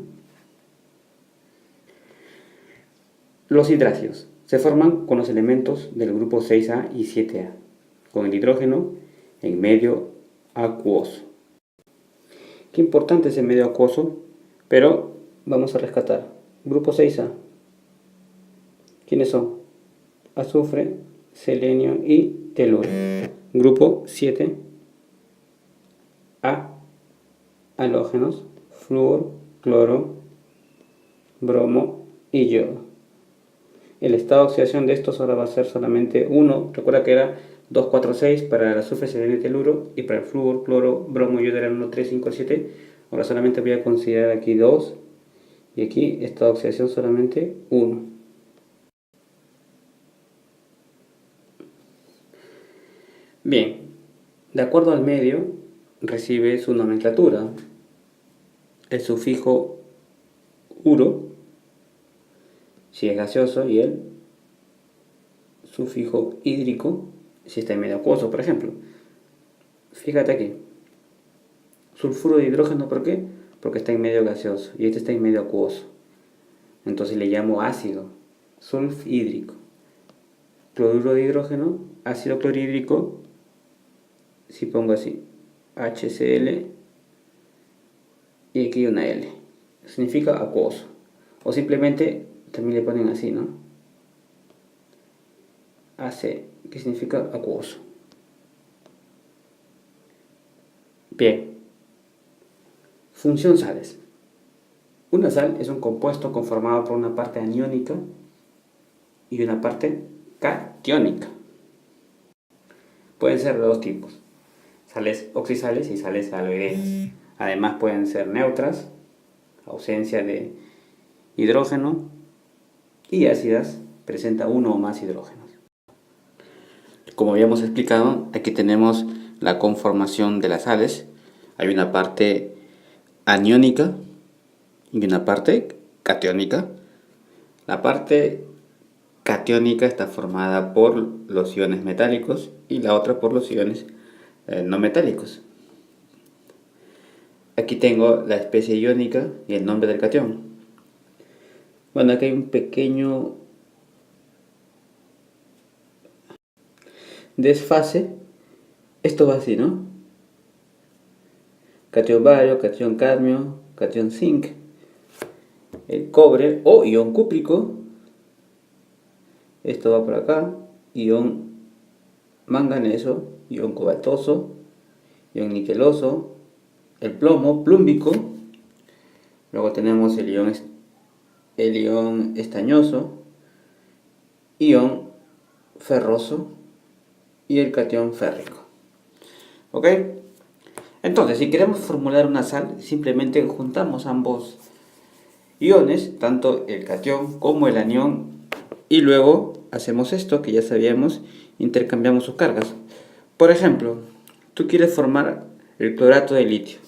Los hidrácidos se forman con los elementos del grupo 6A y 7A, con el hidrógeno en medio acuoso. Qué importante es el medio acuoso, pero vamos a rescatar. Grupo 6A. ¿Quiénes son? Azufre, selenio y teluro. Grupo 7A. Halógenos, flúor, cloro, bromo y yodo. El estado de oxidación de estos ahora va a ser solamente 1. Recuerda que era 2, 4, 6 para el azufre, selenio y teluro, y para el flúor, cloro, bromo y yodo eran 1, 3, 5, 7. Ahora solamente voy a considerar aquí 2 y aquí estado de oxidación solamente 1. Bien, De acuerdo al medio, recibe su nomenclatura. El sufijo uro, si es gaseoso, y el sufijo hídrico, si está en medio acuoso, por ejemplo. Fíjate aquí. Sulfuro de hidrógeno, ¿por qué? Porque está en medio gaseoso y este está en medio acuoso. Entonces le llamo ácido sulfhídrico. Cloruro de hidrógeno, ácido clorhídrico, si pongo así, HCl y aquí una L. Significa acuoso. O simplemente también le ponen así, ¿no? AC, que significa acuoso. Bien. Función sales. Una sal es un compuesto conformado por una parte aniónica y una parte catiónica. Pueden ser de dos tipos, sales oxisales y sales aloideas. Además pueden ser neutras, ausencia de hidrógeno, y ácidas, presenta uno o más hidrógenos. Como habíamos explicado, aquí tenemos la conformación de las sales. Hay una parte aniónica y una parte catiónica. La parte catiónica está formada por los iones metálicos y la otra por los iones no metálicos. Aquí tengo la especie iónica y el nombre del catión. Bueno, aquí hay un pequeño desfase. Esto va así, ¿no? Catión bario, catión cadmio, catión zinc. El cobre o ion cúprico, esto va por acá, ion manganeso, ion cobaltoso, ion niqueloso, el plomo plúmbico, luego tenemos el ion estañoso, ion ferroso y el catión férrico. ¿Ok? Entonces, si queremos formular una sal, simplemente juntamos ambos iones, tanto el catión como el anión, y luego hacemos esto que ya sabíamos, intercambiamos sus cargas. Por ejemplo, tú quieres formar el clorato de litio.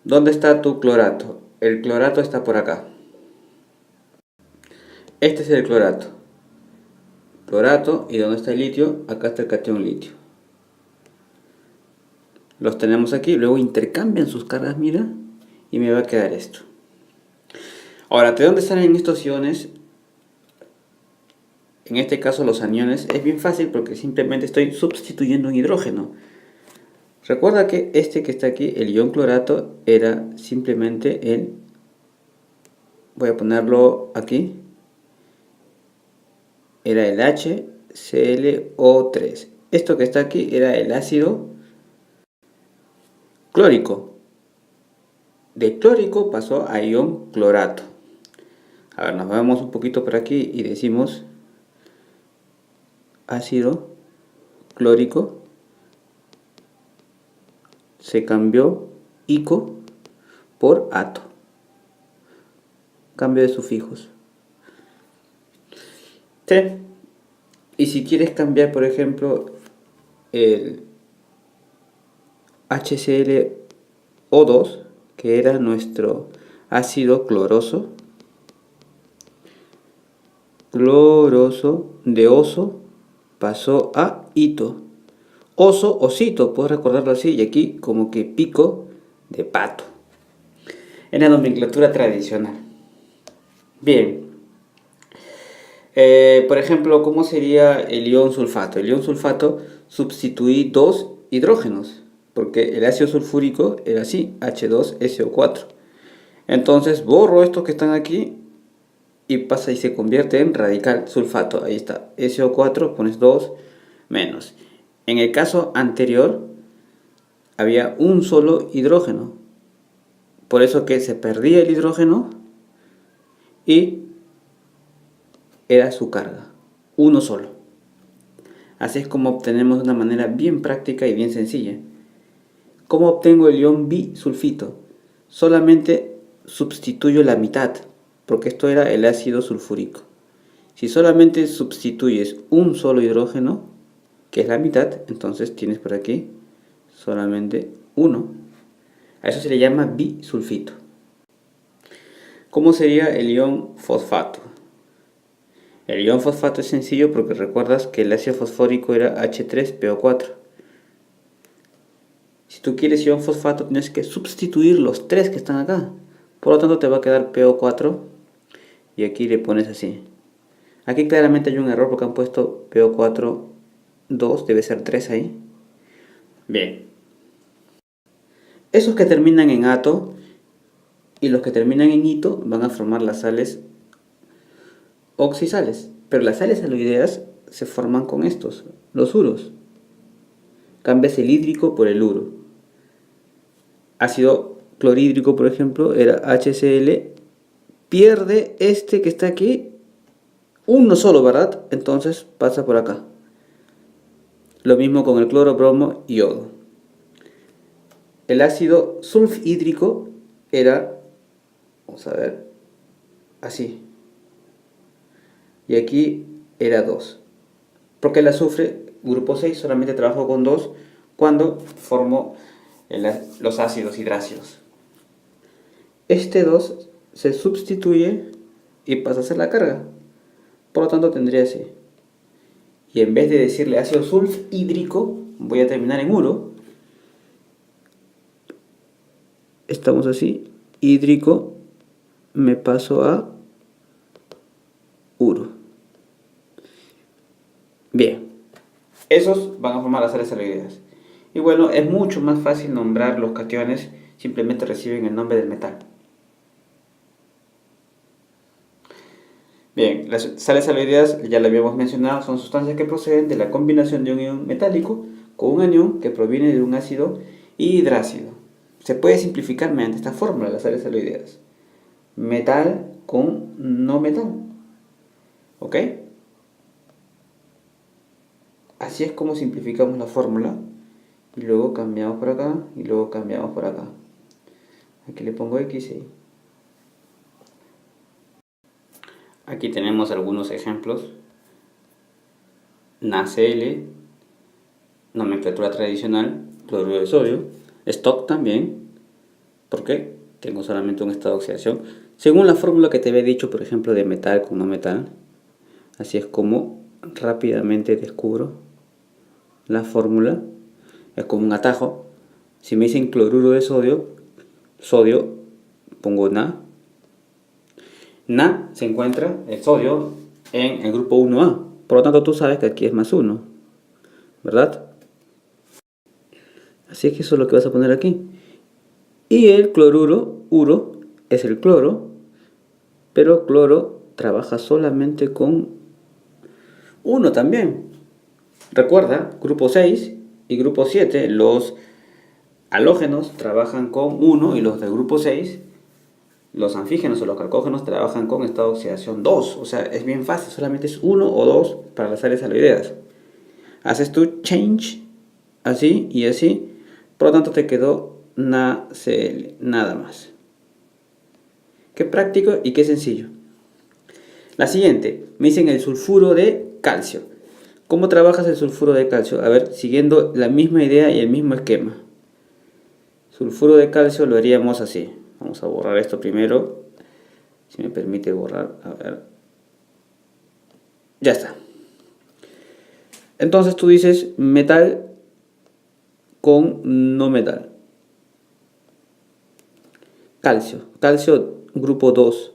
¿Dónde está tu clorato? El clorato está por acá. Este es el clorato. Clorato, ¿y dónde está el litio? Acá está el catión litio. Los tenemos aquí, luego intercambian sus cargas, mira, y me va a quedar esto. Ahora, ¿de dónde salen estos iones? En este caso los aniones es bien fácil porque simplemente estoy sustituyendo un hidrógeno. Recuerda que este que está aquí, el ion clorato, era simplemente el... Voy a ponerlo aquí. Era el HClO3. Esto que está aquí era el ácido clórico. De clórico pasó a ion clorato. A ver, nos vamos un poquito por aquí y decimos ácido clórico. Se cambió ico por ato. Cambio de sufijos. ¿Sí? Y si quieres cambiar, por ejemplo, el HClO2, que era nuestro ácido cloroso de oso, pasó a hito. Oso o cito, puedo recordarlo así, y aquí como que pico de pato. En la nomenclatura tradicional. Bien. Por ejemplo, ¿cómo sería el ion sulfato? El ion sulfato sustituí dos hidrógenos, porque el ácido sulfúrico era así, H2SO4. Entonces borro estos que están aquí y pasa y se convierte en radical sulfato. Ahí está, SO4, pones 2 menos. En el caso anterior había un solo hidrógeno, por eso que se perdía el hidrógeno y era su carga, uno solo. Así es como obtenemos de una manera bien práctica y bien sencilla. ¿Cómo obtengo el ion bisulfito? Solamente sustituyo la mitad, porque esto era el ácido sulfúrico. Si solamente sustituyes un solo hidrógeno, que es la mitad, entonces tienes por aquí solamente 1. A eso se le llama bisulfito. ¿Cómo sería el ion fosfato? El ion fosfato es sencillo porque recuerdas que el ácido fosfórico era H3PO4. Si tú quieres ion fosfato tienes que sustituir los 3 que están acá. Por lo tanto te va a quedar PO4 y aquí le pones así. Aquí claramente hay un error porque han puesto PO4 2, debe ser 3 ahí. Bien. Esos que terminan en ato y los que terminan en ito van a formar las sales oxisales. Pero las sales aloideas se forman con estos, los uros. Cambias el hídrico por el uro. Ácido clorhídrico, por ejemplo, era HCl. Pierde este que está aquí, uno solo, ¿verdad? Entonces pasa por acá. Lo mismo con el cloro, bromo y yodo. El ácido sulfhídrico era, vamos a ver, así. Y aquí era 2. Porque el azufre, grupo 6, solamente trabajo con 2 cuando formo los ácidos hidrácidos. Este 2 se sustituye y pasa a ser la carga. Por lo tanto tendría así. Y en vez de decirle ácido sulfhídrico, voy a terminar en uro. Estamos así. Hídrico, me paso a uro. Bien. Esos van a formar las sales aloideas. Y bueno, es mucho más fácil nombrar los cationes. Simplemente reciben el nombre del metal. Bien, las sales aloideas, ya lo habíamos mencionado, son sustancias que proceden de la combinación de un ion metálico con un anión que proviene de un ácido hidrácido. Se puede simplificar mediante esta fórmula, las sales aloideas. Metal con no metal. ¿Ok? Así es como simplificamos la fórmula. Y luego cambiamos por acá y luego cambiamos por acá. Aquí le pongo X y aquí tenemos algunos ejemplos. NaCl, nomenclatura tradicional, cloruro de sodio. Stock también, porque tengo solamente un estado de oxidación. Según la fórmula que te había dicho, por ejemplo, de metal con no metal, así es como rápidamente descubro la fórmula. Es como un atajo. Si me dicen cloruro de sodio, pongo Na. Na se encuentra el sodio en el grupo 1A. Por lo tanto, tú sabes que aquí es más 1, ¿verdad? Así que eso es lo que vas a poner aquí. Y el cloruro, uro, es el cloro, pero cloro trabaja solamente con 1 también. Recuerda, grupo 6 y grupo 7, los halógenos trabajan con 1 y los del grupo 6, los anfígenos o los calcógenos trabajan con estado de oxidación 2. O sea, es bien fácil, solamente es 1 o 2 para las sales aloideas. Haces tu change, así y así. Por lo tanto te quedó NaCl, nada más. Qué práctico y qué sencillo. La siguiente, me dicen el sulfuro de calcio. ¿Cómo trabajas el sulfuro de calcio? A ver, siguiendo la misma idea y el mismo esquema. Sulfuro de calcio lo haríamos así. Vamos a borrar esto primero. Si me permite borrar, a ver. Ya está. Entonces tú dices metal con no metal. Calcio. Calcio grupo 2.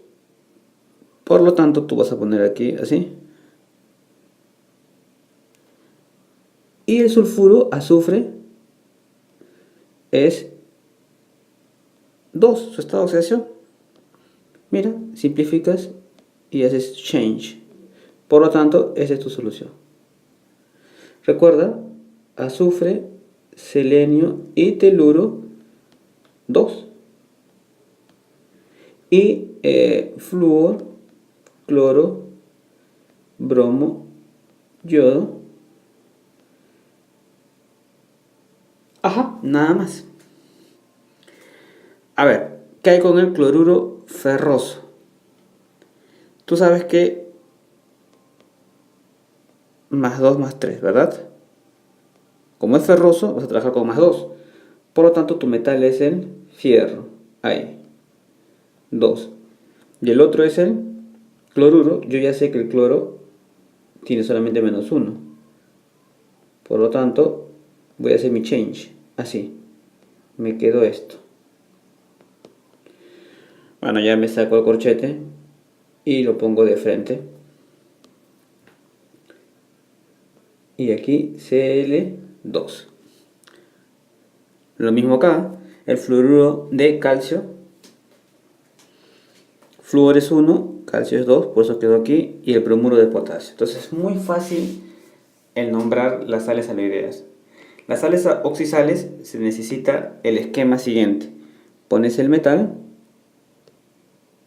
Por lo tanto tú vas a poner aquí así. Y el sulfuro, azufre, es 2, su estado de oxidación. Mira, simplificas y haces change. Por lo tanto, esa es tu solución. Recuerda, azufre, selenio y teluro 2. Y flúor, cloro, bromo, yodo. Ajá, nada más. A ver, ¿qué hay con el cloruro ferroso? Tú sabes que más 2 más 3, ¿verdad? Como es ferroso, vas a trabajar con más 2. Por lo tanto, tu metal es el fierro. Ahí. 2. Y el otro es el cloruro. Yo ya sé que el cloro tiene solamente -1. Por lo tanto, voy a hacer mi change. Así. Me quedó esto. Bueno, ya me saco el corchete y lo pongo de frente. Y aquí Cl2. Lo mismo acá. El fluoruro de calcio. Flúor es 1, calcio es 2, por eso quedó aquí. Y el bromuro de potasio. Entonces es muy fácil el nombrar las sales aloideas. Las sales oxisales se necesita el esquema siguiente. Pones el metal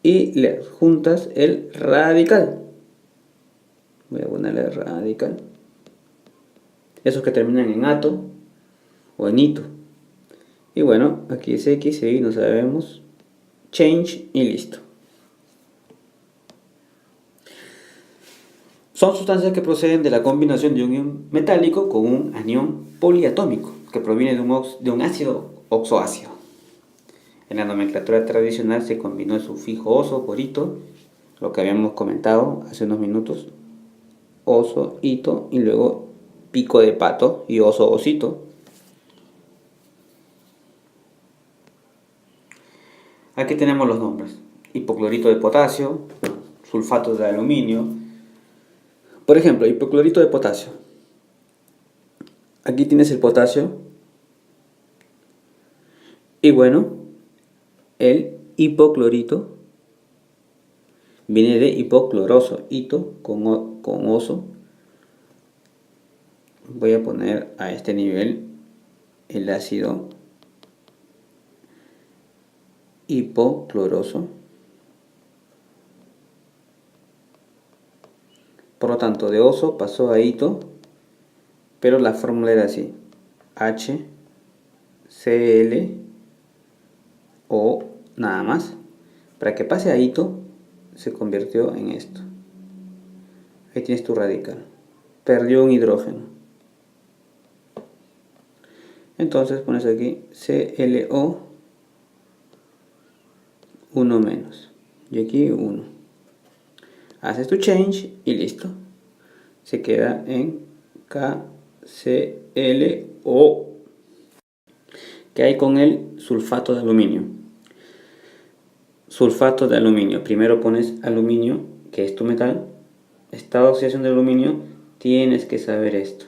y le juntas el radical. Voy a ponerle radical. Esos que terminan en ato o en ito. Y bueno, aquí es X, y no sabemos. Change y listo. Son sustancias que proceden de la combinación de un ion metálico con un anión poliatómico, que proviene de un ácido oxoácido. En la nomenclatura tradicional se combinó el sufijo oso por ito, lo que habíamos comentado hace unos minutos, oso, ito, y luego pico de pato y oso, osito. Aquí tenemos los nombres: hipoclorito de potasio, sulfato de aluminio. Por ejemplo, hipoclorito de potasio. Aquí tienes el potasio. Y bueno, el hipoclorito viene de hipocloroso, hito con oso. Voy a poner a este nivel el ácido hipocloroso. Por lo tanto, de oso pasó a hito, pero la fórmula era así: HCl o nada más. Para que pase a hito, se convirtió en esto. Ahí tienes tu radical. Perdió un hidrógeno. Entonces pones aquí ClO 1 menos. Y aquí 1. Haces tu change y listo. Se queda en KClO. ¿Qué hay con el sulfato de aluminio? Sulfato de aluminio. Primero pones aluminio, que es tu metal. Estado de oxidación de aluminio. Tienes que saber esto.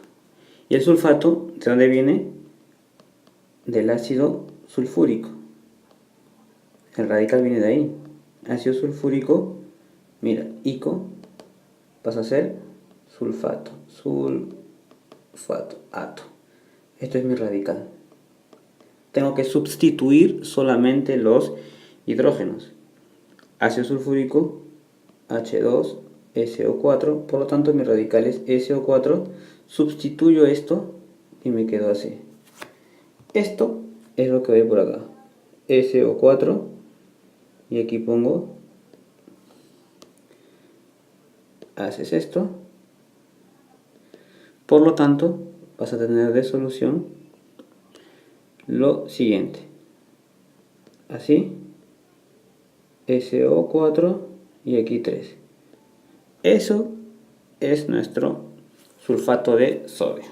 Y el sulfato, ¿de dónde viene? Del ácido sulfúrico. El radical viene de ahí. Ácido sulfúrico. Mira, ico pasa a ser sulfato. Sulfato, ato. Esto es mi radical. Tengo que sustituir solamente los hidrógenos. Ácido sulfúrico, H2SO4. Por lo tanto, mi radical es SO4. Sustituyo esto y me quedo así. Esto es lo que ve por acá. SO4. Y aquí pongo. Haces esto. Por lo tanto, vas a tener de solución lo siguiente. Así. SO4 y aquí 3. Eso es nuestro sulfato de sodio.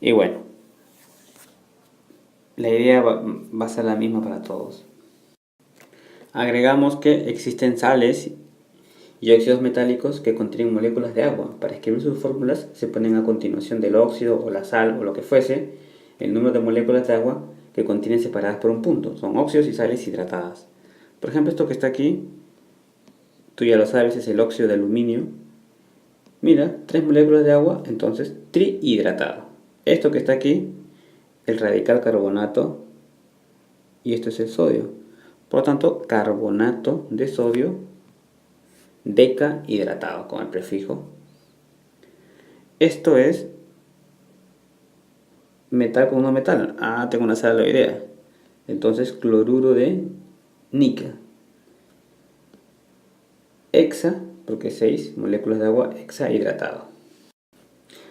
Y bueno, la idea va a ser la misma para todos. Agregamos que existen sales y óxidos metálicos que contienen moléculas de agua. Para escribir sus fórmulas se ponen a continuación del óxido o la sal o lo que fuese el número de moléculas de agua que contienen separadas por un punto. Son óxidos y sales hidratadas. Por ejemplo, esto que está aquí, tú ya lo sabes, es el óxido de aluminio. Mira, 3 moléculas de agua, entonces trihidratado. Esto que está aquí, el radical carbonato, y esto es el sodio. Por lo tanto, carbonato de sodio decahidratado con el prefijo. Esto es metal con no metal. Ah, tengo una sola idea. Entonces, cloruro de níquel. Hexa, porque 6 moléculas de agua hexahidratado.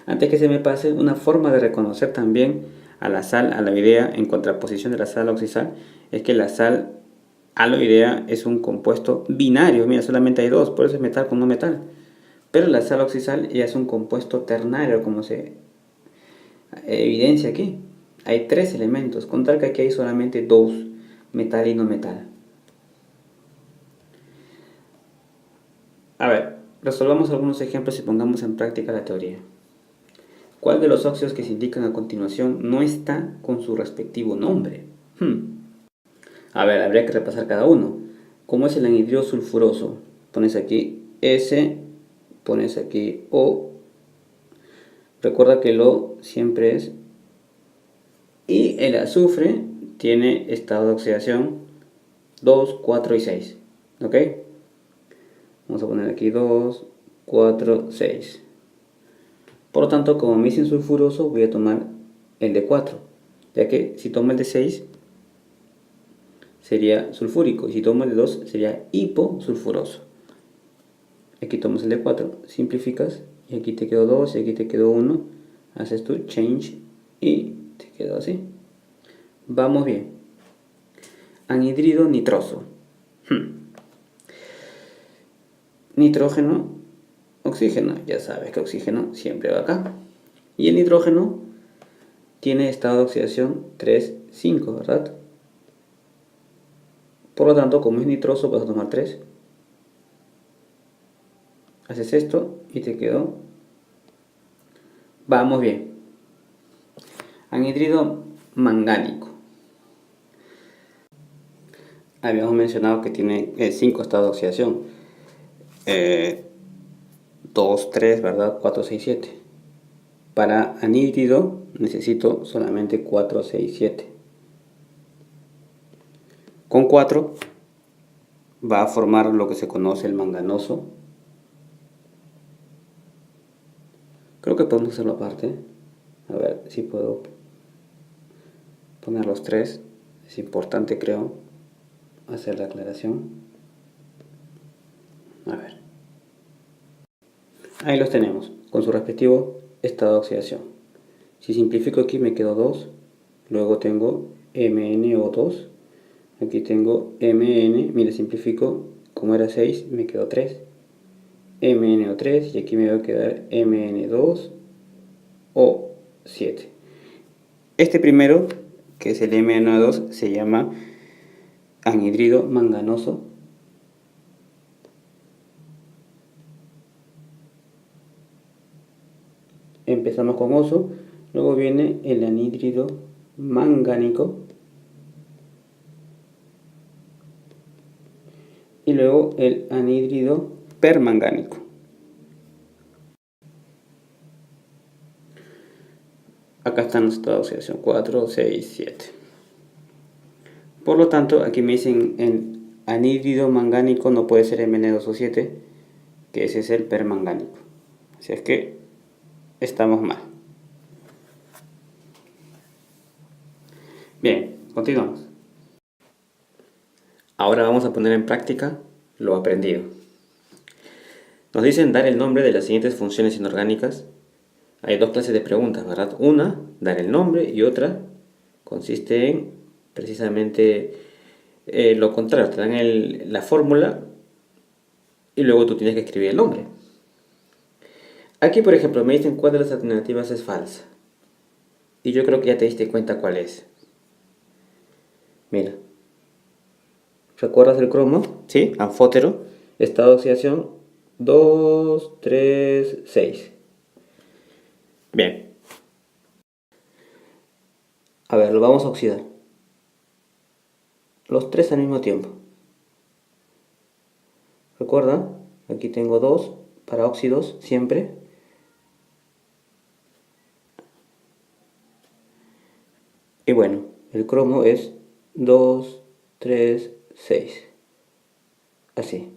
Antes que se me pase, una forma de reconocer también a la sal aloidea en contraposición de la sal oxisal es que la sal aloidea es un compuesto binario. Mira, solamente hay dos, por eso es metal con no metal. Pero la sal oxisal ya es un compuesto ternario, como se evidencia aquí. Hay tres elementos, con tal que aquí hay solamente dos, metal y no metal. A ver, resolvamos algunos ejemplos y pongamos en práctica la teoría. ¿Cuál de los óxidos que se indican a continuación no está con su respectivo nombre? A ver, habría que repasar cada uno. ¿Cómo es el anhidrido sulfuroso? Pones aquí S, pones aquí O. Recuerda que el O siempre es. Y el azufre tiene estado de oxidación 2, 4 y 6. ¿Ok? Vamos a poner aquí 2, 4, 6. Por lo tanto, como me dicen sulfuroso, voy a tomar el de 4. Ya que si tomo el de 6, sería sulfúrico. Y si tomo el de 2, sería hiposulfuroso. Aquí tomas el de 4, simplificas. Y aquí te quedó 2 y aquí te quedó 1. Haces tu change y te quedó así. Vamos bien. Anhidrido nitroso. Nitrógeno, oxígeno. Ya sabes que oxígeno siempre va acá. Y el nitrógeno tiene estado de oxidación 3, 5, ¿verdad? Por lo tanto, como es nitroso, vas a tomar 3. Haces esto y te quedó. Vamos bien. Anhidrido mangánico. Habíamos mencionado que tiene 5 estados de oxidación. 2, 3, ¿verdad? 4, 6, 7. Para anhídrido necesito solamente 4, 6, 7. Con 4 va a formar lo que se conoce el manganoso. Creo que podemos hacerlo aparte. A ver si puedo poner los 3. Es importante, creo, hacer la aclaración. A ver. Ahí los tenemos, con su respectivo estado de oxidación. Si simplifico aquí me quedo 2. Luego tengo MnO2. Aquí tengo Mn. Mira, simplifico. Como era 6, me quedó 3. MnO3 y aquí me va a quedar Mn2O7. Este primero, que es el MnO2, se llama anhidrido manganoso. Empezamos con oso, luego viene el anhídrido mangánico y luego el anhídrido permangánico. Acá están los estados de oxidación 4, 6, 7. Por lo tanto, aquí me dicen el anhídrido mangánico no puede ser Mn2O7, que ese es el permangánico. Así es que estamos mal. Bien, continuamos. Ahora vamos a poner en práctica lo aprendido. Nos dicen dar el nombre de las siguientes funciones inorgánicas. Hay dos clases de preguntas, ¿verdad? Una, dar el nombre, y otra consiste en precisamente lo contrario. Te dan la fórmula y luego tú tienes que escribir el nombre. Aquí, por ejemplo, me dicen cuál de las alternativas es falsa. Y yo creo que ya te diste cuenta cuál es. Mira. ¿Recuerdas el cromo? Sí, anfótero. Estado de oxidación 2, 3, 6. Bien. A ver, lo vamos a oxidar. Los tres al mismo tiempo. Recuerda, aquí tengo 2 para óxidos siempre. Y bueno, el cromo es 2, 3, 6. Así.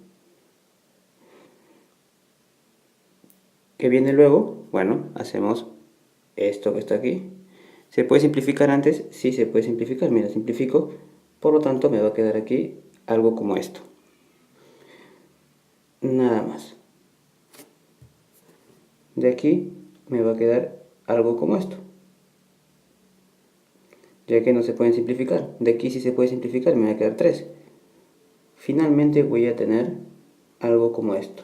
¿Qué viene luego? Bueno, hacemos esto que está aquí. ¿Se puede simplificar antes? Sí, se puede simplificar. Mira, simplifico. Por lo tanto, me va a quedar aquí algo como esto. Nada más. De aquí me va a quedar algo como esto. ya que no se pueden simplificar. De aquí sí se puede simplificar, me va a quedar 3. Finalmente voy a tener algo como esto.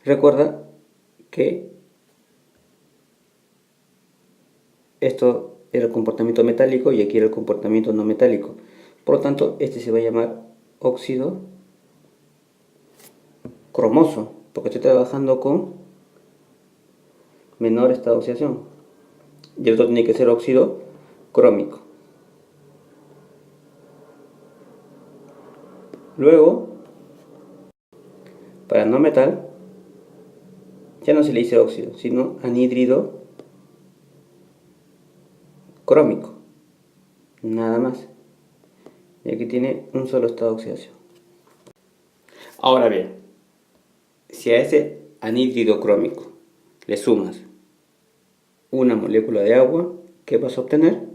Recuerda que esto era el comportamiento metálico y aquí era el comportamiento no metálico. Por lo tanto, este se va a llamar óxido cromoso, porque estoy trabajando con menor estado de oxidación. Y el otro tiene que ser óxido crómico. Luego, para no metal, ya no se le dice óxido, sino anhídrido crómico. Nada más. Y aquí tiene un solo estado de oxidación. Ahora bien, si a ese anhídrido crómico le sumas una molécula de agua, ¿qué vas a obtener?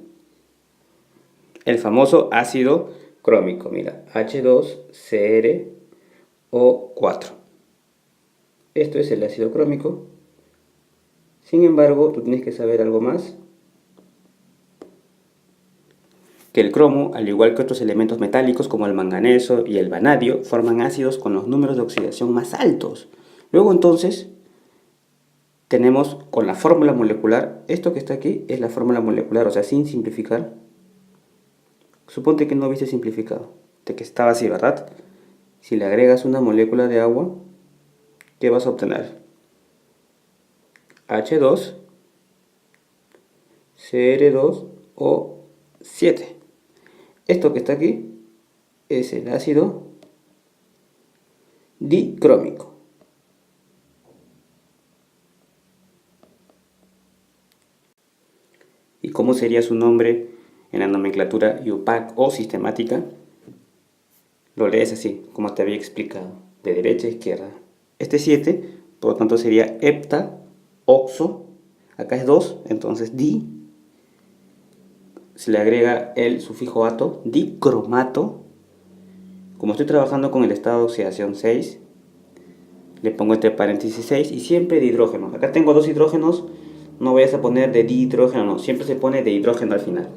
El famoso ácido crómico. Mira, H2CrO4. Esto es el ácido crómico. Sin embargo, tú tienes que saber algo más. Que el cromo, al igual que otros elementos metálicos como el manganeso y el vanadio, forman ácidos con los números de oxidación más altos. Luego entonces tenemos con la fórmula molecular, esto que está aquí es la fórmula molecular, o sea, sin simplificar. Suponte que no viste simplificado, de que estaba así, ¿verdad? Si le agregas una molécula de agua, ¿qué vas a obtener? H2, Cr2O7. Esto que está aquí es el ácido dicrómico. ¿Y cómo sería su nombre en la nomenclatura IUPAC o sistemática? Lo lees así, como te había explicado, de derecha a izquierda. Este 7, por lo tanto sería hepta, oxo, acá es 2, entonces di, se le agrega el sufijo ato, dicromato. Como estoy trabajando con el estado de oxidación 6, le pongo entre paréntesis 6 y siempre de hidrógeno. Acá tengo 2 hidrógenos, no vayas a poner de dihidrógeno, no, siempre se pone de hidrógeno al final.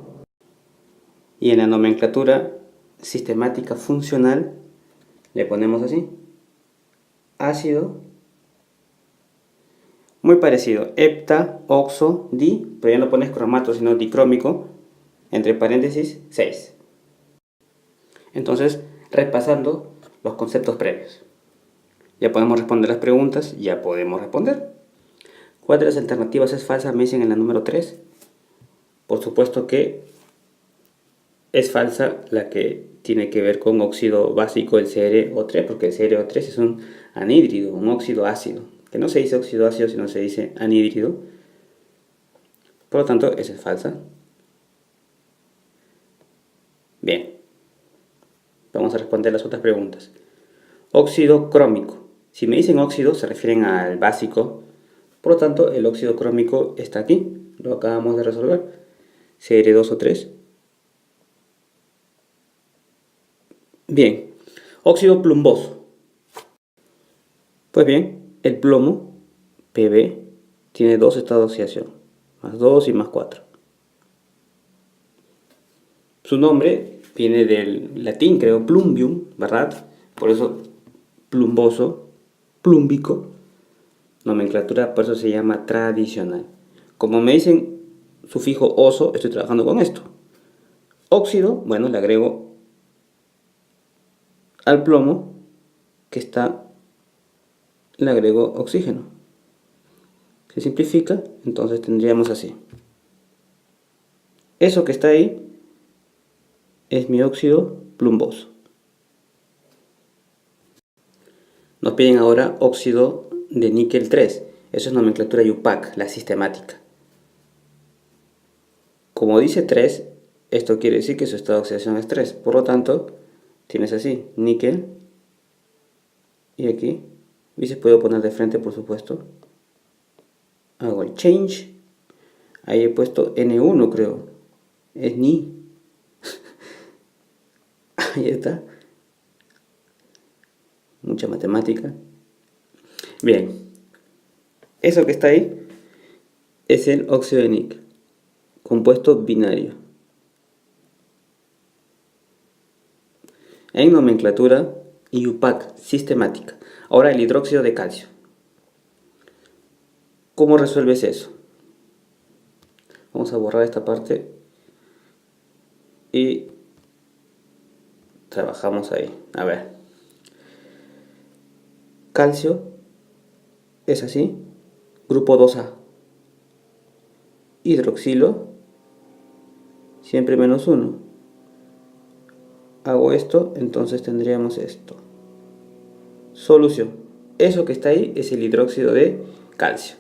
Y en la nomenclatura sistemática funcional le ponemos así, ácido, muy parecido, hepta, oxo, di, pero ya no pones cromato sino dicrómico, entre paréntesis 6. Entonces, repasando los conceptos previos. Ya podemos responder las preguntas, ya podemos responder. ¿Cuál de las alternativas es falsa? Me dicen en la número 3. Por supuesto que es falsa la que tiene que ver con óxido básico, el CrO3, porque el CrO3 es un anhídrido, un óxido ácido, que no se dice óxido ácido, sino se dice anhídrido. Por lo tanto, esa es falsa. Bien, vamos a responder las otras preguntas. Óxido crómico. Si me dicen óxido, se refieren al básico. Por lo tanto, el óxido crómico está aquí. Lo acabamos de resolver. Cr2O3. Bien, óxido plumboso. Pues bien, el plomo, Pb, tiene dos estados de oxidación, más 2 y más 4. Su nombre viene del latín, creo, plumbium, ¿verdad? Por eso plumboso, plúmbico, nomenclatura, por eso se llama tradicional. Como me dicen sufijo oso, estoy trabajando con esto. Óxido, bueno, le agrego al plomo que está, le agrego oxígeno. Se simplifica, entonces tendríamos así. Eso que está ahí es mi óxido plumboso. Nos piden ahora óxido de níquel 3. Eso es nomenclatura IUPAC, la sistemática. Como dice 3, esto quiere decir que su estado de oxidación es 3. Por lo tanto, tienes así, níquel. Y aquí, y se puede poner de frente, por supuesto. Hago el change. Ahí he puesto N1, creo. Es Ni. Ahí está. Mucha matemática. Bien. Eso que está ahí es el óxido de níquel, compuesto binario. En nomenclatura IUPAC sistemática. Ahora el hidróxido de calcio. ¿Cómo resuelves eso? Vamos a borrar esta parte y trabajamos ahí. A ver. Calcio es así. Grupo 2A. Hidroxilo, siempre -1. Hago esto, entonces tendríamos esto. Solución. Eso que está ahí es el hidróxido de calcio.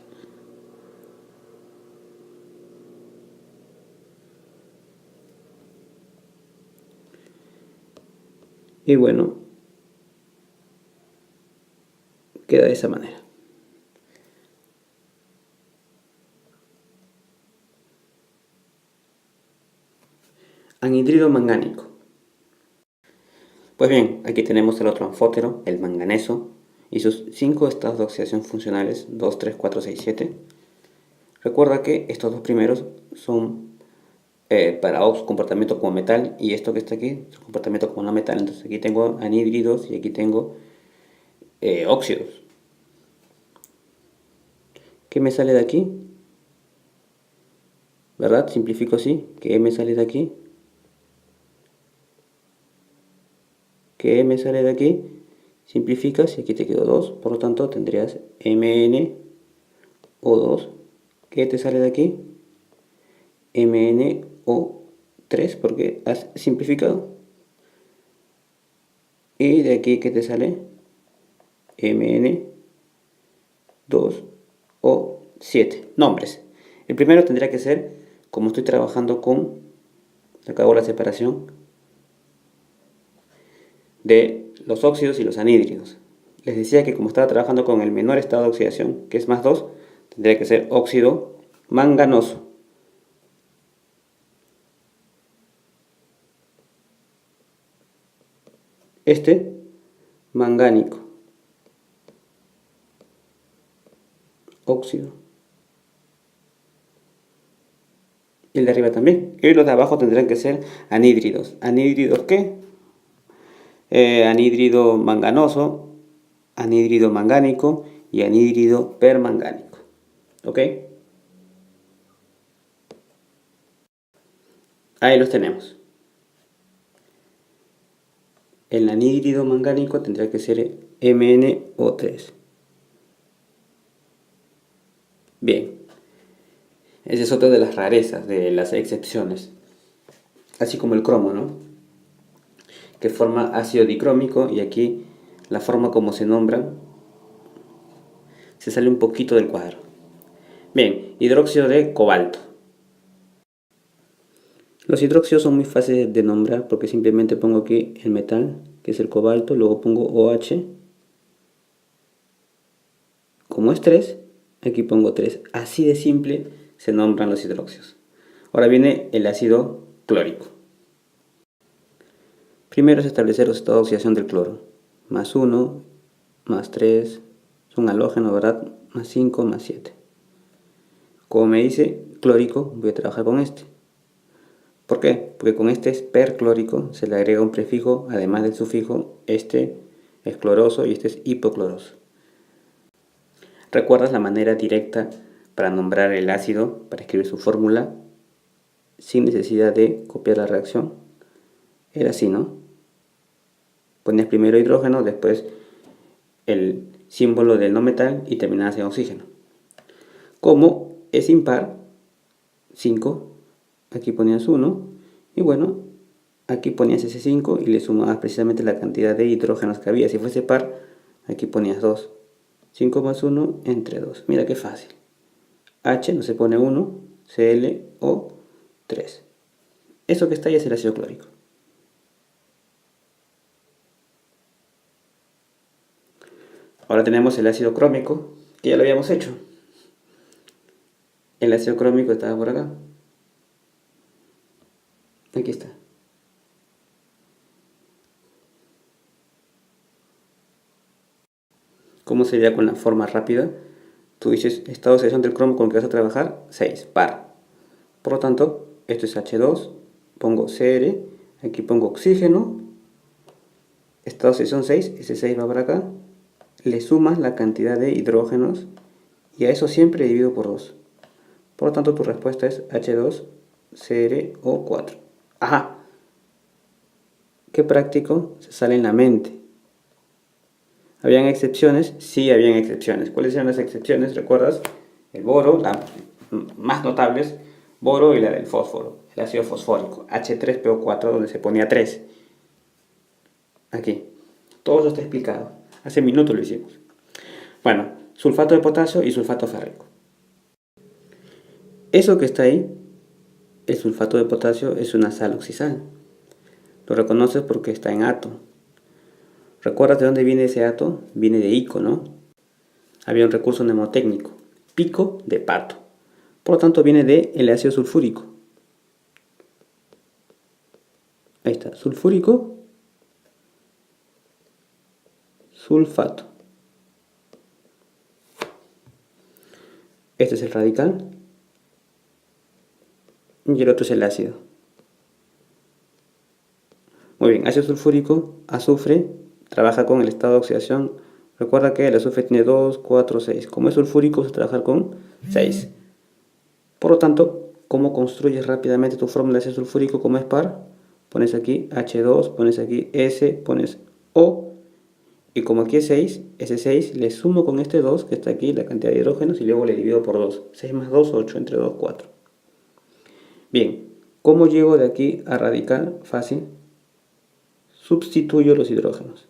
Y bueno, queda de esa manera. Anhidrido mangánico. Pues bien, aquí tenemos el otro anfótero, el manganeso, y sus 5 estados de oxidación funcionales, 2, 3, 4, 6, 7. Recuerda que estos dos primeros son para su comportamiento como metal, y esto que está aquí, su comportamiento como no metal. Entonces aquí tengo anhídridos y aquí tengo óxidos. ¿Qué me sale de aquí? ¿Verdad? Simplifico así. ¿Qué me sale de aquí? ¿Qué me sale de aquí? Simplificas y aquí te quedó 2. Por lo tanto tendrías MnO2. ¿Qué te sale de aquí? MnO3 porque has simplificado. Y de aquí, ¿qué te sale? Mn2O7. Nombres. El primero tendría que ser, como estoy trabajando con, acabo la separación de los óxidos y los anhídridos. Les decía que como estaba trabajando con el menor estado de oxidación, que es +2, tendría que ser óxido manganoso. Este, mangánico. Óxido. Y el de arriba también. Y los de abajo tendrán que ser anhídridos. ¿Anhídridos qué? Anhídrido manganoso, anhídrido mangánico y anhídrido permangánico. ¿Ok? Ahí los tenemos. El anhídrido mangánico tendría que ser MnO3. Bien, esa es otra de las rarezas, de las excepciones. Así como el cromo, ¿no? Que forma ácido dicrómico, y aquí la forma como se nombran se sale un poquito del cuadro. Bien, hidróxido de cobalto. Los hidróxidos son muy fáciles de nombrar porque simplemente pongo aquí el metal, que es el cobalto, luego pongo OH. Como es 3, aquí pongo 3. Así de simple se nombran los hidróxidos. Ahora viene el ácido clórico. Primero es establecer los estados de oxidación del cloro. +1, +3, es un halógeno, ¿verdad? +5, +7. Como me dice clórico, voy a trabajar con este. ¿Por qué? Porque con este es perclórico, se le agrega un prefijo, además del sufijo, este es cloroso y este es hipocloroso. ¿Recuerdas la manera directa para nombrar el ácido, para escribir su fórmula, sin necesidad de copiar la reacción? Era así, ¿no? Ponías primero hidrógeno, después el símbolo del no metal y terminabas en oxígeno. Como es impar, 5, aquí ponías 1, y bueno, aquí ponías ese 5 y le sumabas precisamente la cantidad de hidrógenos que había. Si fuese par, aquí ponías 2. 5 más 1 entre 2. Mira qué fácil. H no se pone 1, Cl o 3. Eso que está ahí es el ácido clórico. Ahora tenemos el ácido crómico, que ya lo habíamos hecho. El ácido crómico estaba por acá. Aquí está. ¿Cómo sería con la forma rápida? Tú dices estado de oxidación del cromo con el que vas a trabajar, 6, par. Por lo tanto, esto es H2, pongo Cr, aquí pongo oxígeno, estado de oxidación 6, ese 6 va para acá, le sumas la cantidad de hidrógenos y a eso siempre divido por 2. Por lo tanto, tu respuesta es H2CrO4. Ajá, qué práctico se sale en la mente. ¿Habían excepciones? Sí, habían excepciones. ¿Cuáles eran las excepciones? ¿Recuerdas? El boro, las más notables, boro y la del fósforo, el ácido fosfórico, H3PO4, donde se ponía 3. Aquí. Todo eso está explicado. Hace minutos lo hicimos. Bueno, sulfato de potasio y sulfato férrico. Eso que está ahí, el sulfato de potasio, es una sal oxisal. Lo reconoces porque está en ato. ¿Recuerdas de dónde viene ese ato? Viene de ico, ¿no? Había un recurso mnemotécnico, pico de pato. Por lo tanto, viene del ácido sulfúrico. Ahí está, sulfúrico, sulfato. Este es el radical y el otro es el ácido. Muy bien, ácido sulfúrico, azufre, trabaja con el estado de oxidación. Recuerda que el azufre tiene 2, 4, 6. Como es sulfúrico, vas a trabajar con 6. Por lo tanto, ¿cómo construyes rápidamente tu fórmula de ácido sulfúrico como es par? Pones aquí H2, pones aquí S, pones O. Y como aquí es 6, ese 6 le sumo con este 2 que está aquí, la cantidad de hidrógenos, y luego le divido por 2. 6 más 2, 8, entre 2, 4. Bien, ¿cómo llego de aquí a radical? Fácil. Sustituyo los hidrógenos.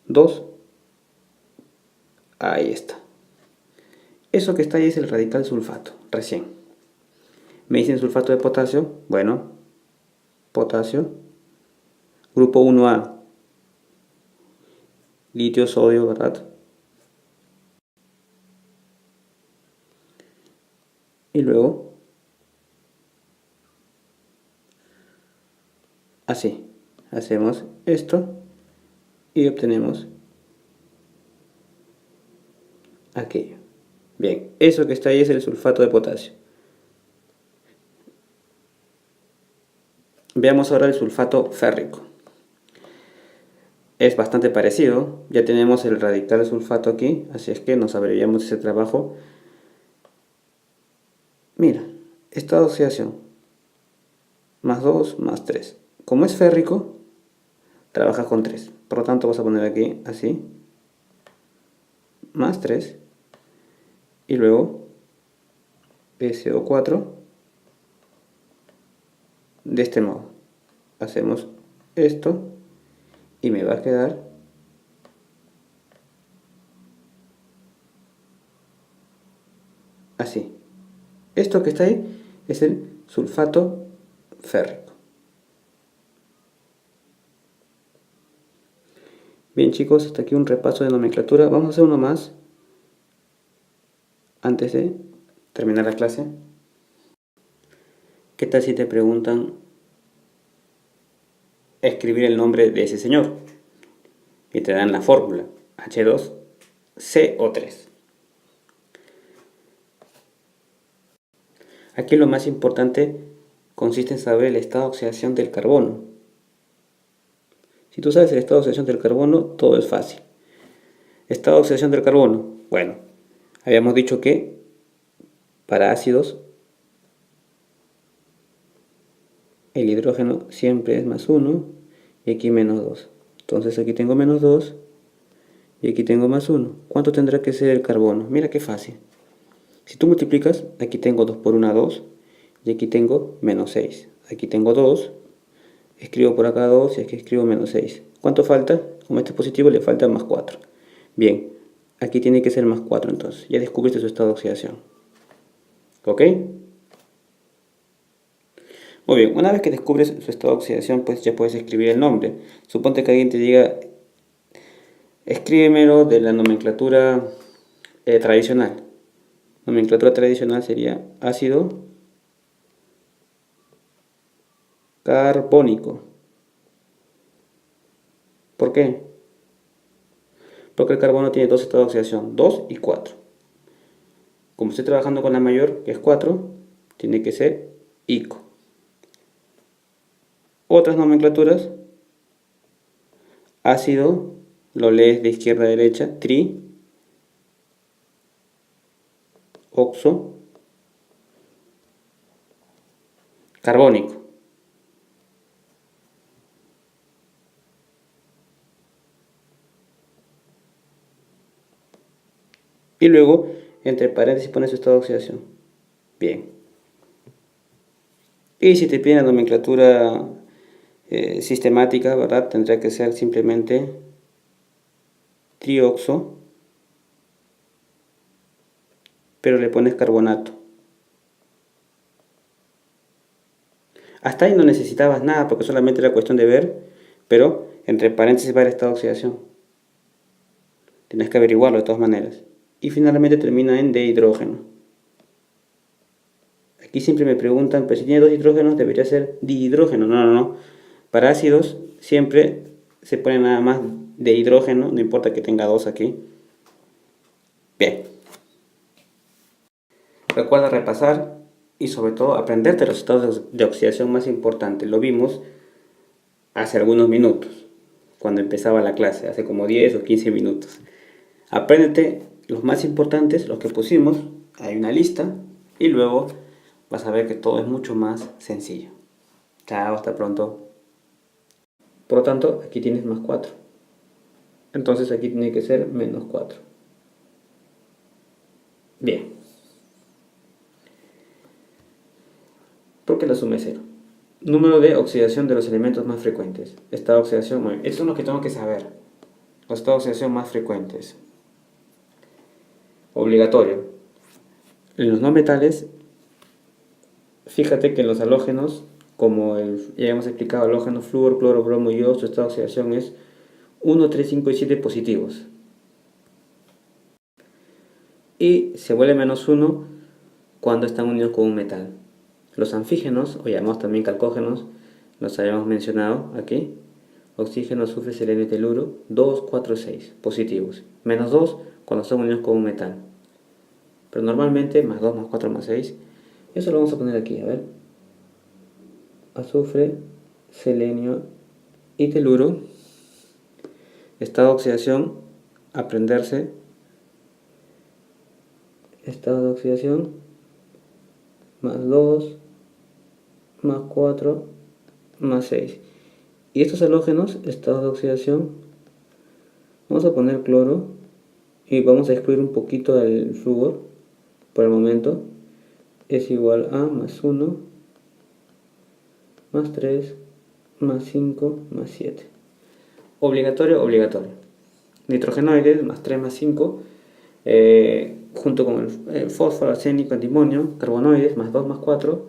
2. Ahí está. Eso que está ahí es el radical sulfato, recién. Me dicen sulfato de potasio. Bueno, potasio. Grupo 1A. Litio, sodio, ¿verdad? Y luego, así. Hacemos esto y obtenemos aquello. Bien, eso que está ahí es el sulfato de potasio. Veamos ahora el sulfato férrico. Es bastante parecido, ya tenemos el radical de sulfato aquí, así es que nos abreviamos ese trabajo. Mira, estado de oxidación, más 2, más 3. Como es férrico, trabaja con 3. Por lo tanto vas a poner aquí así, más 3, y luego SO4, de este modo. Hacemos esto y me va a quedar así. Esto que está ahí es el sulfato férrico. Bien chicos, hasta aquí un repaso de nomenclatura. Vamos a hacer uno más antes de terminar la clase. ¿Qué tal si te preguntan escribir el nombre de ese señor? Y te dan la fórmula H2CO3. Aquí lo más importante consiste en saber el estado de oxidación del carbono. Si tú sabes el estado de oxidación del carbono, todo es fácil. Estado de oxidación del carbono. Bueno, habíamos dicho que para ácidos el hidrógeno siempre es más 1 y aquí menos 2. Entonces aquí tengo menos 2 y aquí tengo más 1. ¿Cuánto tendrá que ser el carbono? Mira qué fácil. Si tú multiplicas, aquí tengo 2 por 1, 2 y aquí tengo menos 6. Aquí tengo 2, escribo por acá 2 y aquí escribo menos 6. ¿Cuánto falta? Como este es positivo le falta más 4. Bien, aquí tiene que ser más 4 entonces. Ya descubriste su estado de oxidación. ¿Ok? Muy bien, una vez que descubres su estado de oxidación, pues ya puedes escribir el nombre. Suponte que alguien te diga, escríbemelo de la nomenclatura tradicional. Nomenclatura tradicional sería ácido carbónico. ¿Por qué? Porque el carbono tiene dos estados de oxidación, 2 y 4. Como estoy trabajando con la mayor, que es 4, tiene que ser ico. Otras nomenclaturas, ácido, lo lees de izquierda a derecha, tri, oxo, carbónico. Y luego, entre paréntesis, pones su estado de oxidación. Bien. Y si te piden la nomenclatura sistemática, ¿verdad? Tendría que ser simplemente trioxo, pero le pones carbonato. Hasta ahí no necesitabas nada porque solamente era cuestión de ver, pero entre paréntesis va el estado de oxidación. Tienes que averiguarlo de todas maneras. Y finalmente termina en de hidrógeno. Aquí siempre me preguntan, pero si tiene 2 hidrógenos debería ser dihidrógeno. No, no, no. Para ácidos siempre se pone nada más de hidrógeno, no importa que tenga 2 aquí. Bien. Recuerda repasar y sobre todo aprenderte los estados de oxidación más importantes. Lo vimos hace algunos minutos, cuando empezaba la clase, hace como 10 o 15 minutos. Apréndete los más importantes, los que pusimos, hay una lista y luego vas a ver que todo es mucho más sencillo. Chao, hasta pronto. Por lo tanto, aquí tienes más 4. Entonces aquí tiene que ser menos 4. Bien. ¿Por qué la suma es 0? Número de oxidación de los elementos más frecuentes. Estado de oxidación, bueno, estos son los que tengo que saber. Los estados de oxidación más frecuentes. Obligatorio. En los no metales, fíjate que en los halógenos, como ya hemos explicado, halógeno, flúor, cloro, bromo y yodo, su estado de oxidación es 1, 3, 5 y 7 positivos. Y se vuelve menos 1 cuando están unidos con un metal. Los anfígenos, o llamados también calcógenos, los habíamos mencionado aquí. Oxígeno, azufre, selenio y teluro, 2, 4, 6 positivos. Menos 2 cuando están unidos con un metal. Pero normalmente más 2, más 4, más 6. Eso lo vamos a poner aquí, a ver. Azufre, selenio y teluro. Estado de oxidación, aprenderse. Estado de oxidación, más 2, más 4, más 6. Y estos halógenos, estado de oxidación, vamos a poner cloro y vamos a excluir un poquito del flúor por el momento. Es igual a más 1, más 3, más 5, más 7. Obligatorio, obligatorio. Nitrogenoides, más 3, más 5, junto con el fósforo, arsénico, antimonio. Carbonoides, más 2, más 4.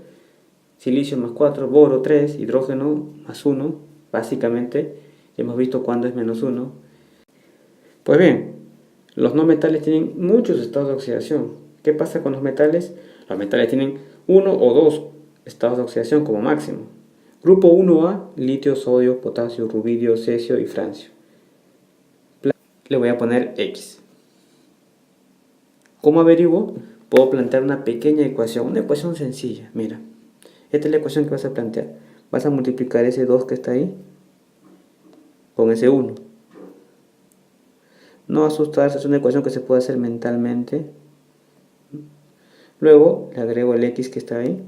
Silicio, más 4. Boro, 3. Hidrógeno, más 1. Básicamente, hemos visto cuándo es menos 1. Pues bien, los no metales tienen muchos estados de oxidación. ¿Qué pasa con los metales? Los metales tienen 1 o 2 estados de oxidación como máximo. Grupo 1A, litio, sodio, potasio, rubidio, cesio y francio. Le voy a poner X. ¿Cómo averiguo? Puedo plantear una pequeña ecuación, una ecuación sencilla. Mira, esta es la ecuación que vas a plantear. Vas a multiplicar ese 2 que está ahí con ese 1. No asustarse, es una ecuación que se puede hacer mentalmente. Luego le agrego el X que está ahí.